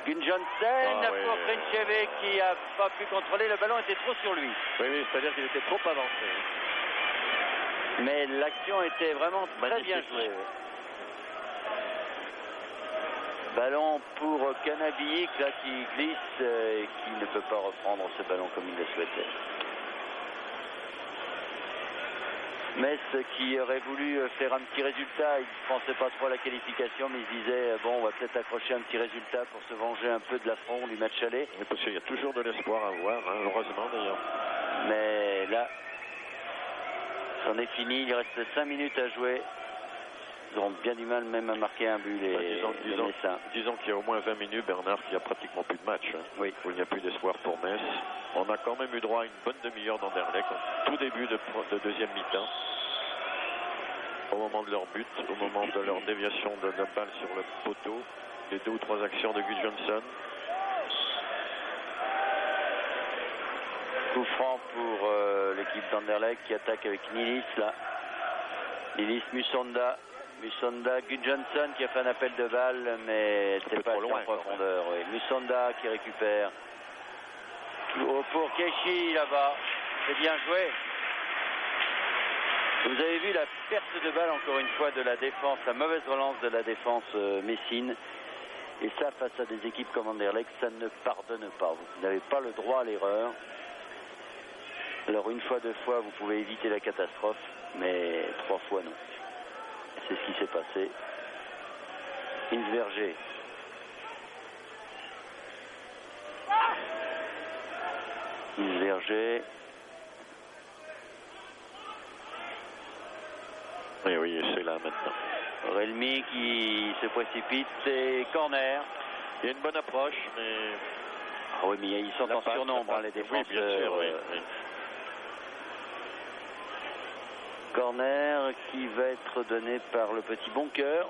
Gudjohnsen pour Krinčević qui n'a pas pu contrôler. Le ballon était trop sur lui. Oui, c'est-à-dire qu'il était trop avancé. Mais l'action était vraiment très bien jouée. Ballon pour Kanabilik là qui glisse et qui ne peut pas reprendre ce ballon comme il le souhaitait. Metz qui aurait voulu faire un petit résultat, il ne pensait pas trop à la qualification, mais il se disait bon, on va peut-être accrocher un petit résultat pour se venger un peu de l'affront du match aller. Parce qu'il y a toujours de l'espoir à voir, hein, heureusement d'ailleurs. Mais là, c'en est fini, il reste 5 minutes à jouer. Ils auront bien du mal même à marquer un but, les Messins. Disons qu'il y a au moins 20 minutes, Bernard, qu'il n'y a pratiquement plus de match. Hein. Oui. Il n'y a plus d'espoir pour Metz. On a quand même eu droit à une bonne demi-heure d'Anderlecht, tout début de deuxième mi-temps. Au moment de leur but, au moment de leur déviation de la balle sur le poteau, les 2 ou 3 actions de Gudjohnsen. Coup franc pour l'équipe d'Anderlecht qui attaque avec Nilis là. Nilis, Musonda, Gudjohnsen qui a fait un appel de balle, mais c'est pas loin en profondeur. Oui. Musonda qui récupère. Pour Keshi là-bas, c'est bien joué. Vous avez vu la perte de balle encore une fois de la défense, la mauvaise relance de la défense messine. Et ça, face à des équipes comme Anderlecht, ça ne pardonne pas. Vous n'avez pas le droit à l'erreur. Alors une fois, deux fois, vous pouvez éviter la catastrophe, mais 3 fois non. C'est ce qui s'est passé. Hinsberger. Hinsberger. Oui, oui, c'est là maintenant. Relmi qui se précipite et corner. Il y a une bonne approche, mais... Ah oui, mais ils sont en surnombre, les défenses. Oui, bien sûr, oui. Corner qui va être donné par le petit Boncoeur.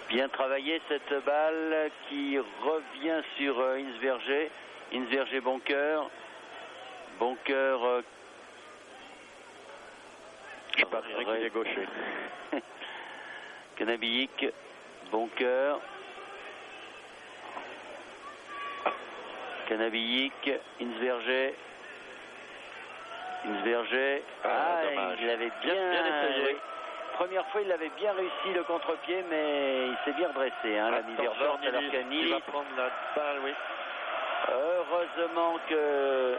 Bien travaillé cette balle qui revient sur Hinsberger. Hinsberger, Boncoeur. Boncoeur. Je parierais qu'il est gaucher. Kanabiik, Boncoeur. Kanabiik, Hinsberger. Hinsberger. Dommage. Il avait bien essayé. Première fois, il avait bien réussi le contre-pied, mais il s'est bien redressé, hein, l'ami Vervort, alors que Nilis. Il va prendre la balle, oui. Heureusement que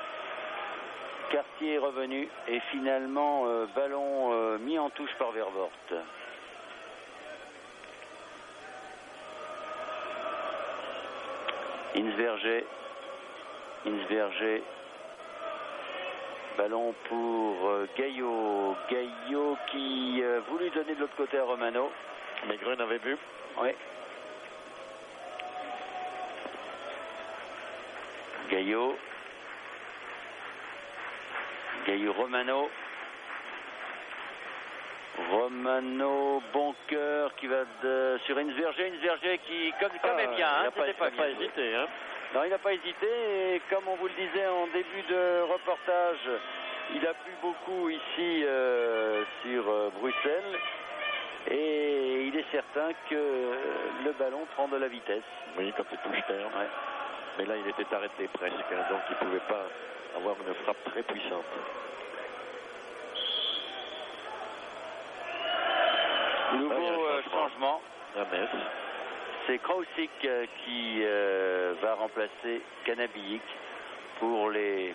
Cartier est revenu et finalement ballon mis en touche par Vervort. Hinsberger. Hinsberger. Ballon pour Gaillot. Gaillot qui voulut donner de l'autre côté à Romano. Maigret avait vu. Oui. Gaillot. Gaillot, Romano. Romano, Boncoeur qui va sur Hinsberger. Hinsberger qui, comme est bien, hein, il n'a pas hésité. Hein. Non, il n'a pas hésité. Et comme on vous le disait en début de reportage, il a plu beaucoup ici sur Bruxelles. Et il est certain que le ballon prend de la vitesse. Oui, quand il touche terre. Ouais. Mais là, il était arrêté presque, hein, donc il ne pouvait pas avoir une frappe très puissante. Nouveau changement. À Metz. C'est Krausik qui va remplacer Kanabiik pour les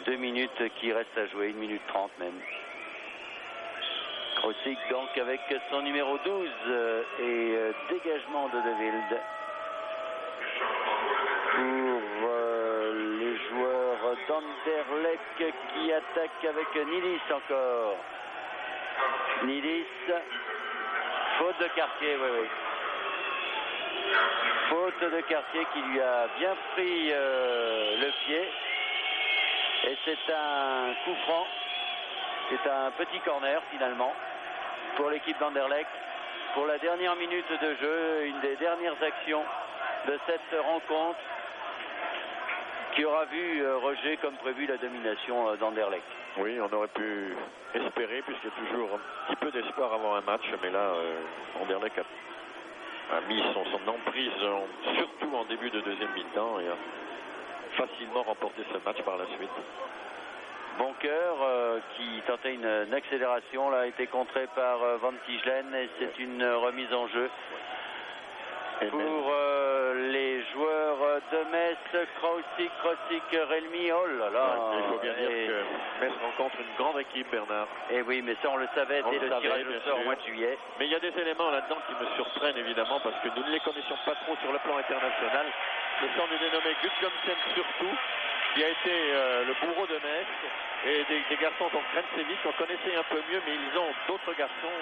2 minutes qui restent à jouer, 1 minute 30 même. Krausik donc avec son numéro 12 et dégagement de De Wilde pour les joueurs d'Anderlecht qui attaquent avec Nilis encore. Nilis, faute de Cartier, oui. Faute de Cartier qui lui a bien pris le pied. Et c'est un coup franc. C'est un petit corner finalement pour l'équipe d'Anderlecht. Pour la dernière minute de jeu, une des dernières actions de cette rencontre qui aura vu Roger comme prévu la domination d'Anderlecht. Oui, on aurait pu espérer puisqu'il y a toujours un petit peu d'espoir avant un match. Mais là, Anderlecht a mis son emprise, surtout en début de deuxième mi-temps, et a facilement remporté ce match par la suite. Boncoeur qui tentait une accélération, là, a été contré par Van Tichelen et c'est une remise en jeu pour les joueurs de Metz. Krausik, Relmi, oh là là. Ouais, il faut bien dire que Metz rencontre une grande équipe, Bernard. Et oui, mais ça on le savait dès le tirage au sort au mois de juillet. Mais il y a des éléments là-dedans qui me surprennent évidemment parce que nous ne les connaissions pas trop sur le plan international. Le sang du dénommé Gudjonsen surtout, qui a été le bourreau de Metz, et des garçons comme Krencevic qu'on connaissait un peu mieux, mais ils ont d'autres garçons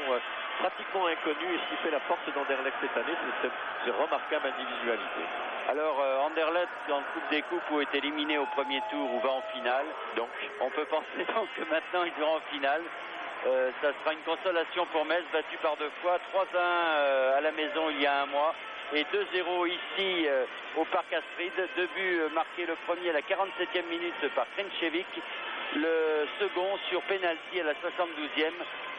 pratiquement inconnus, et ce qui fait la force d'Anderlecht cette année, c'est cette remarquable individualité. Alors Anderlecht en Coupe des Coupes ont été éliminés au premier tour ou va en finale, donc on peut penser donc que maintenant ils iront en finale. Ça sera une consolation pour Metz, battu par 2 fois, 3-1 à la maison il y a un mois et 2-0 ici au Parc Astrid. 2 buts marqués, le premier à la 47e minute par Krencevic, le second sur penalty à la 72e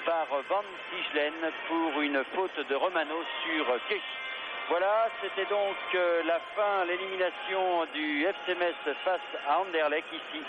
par Van Tichelen pour une faute de Romano sur Kay. Voilà, c'était donc la fin, l'élimination du FC Metz face à Anderlecht ici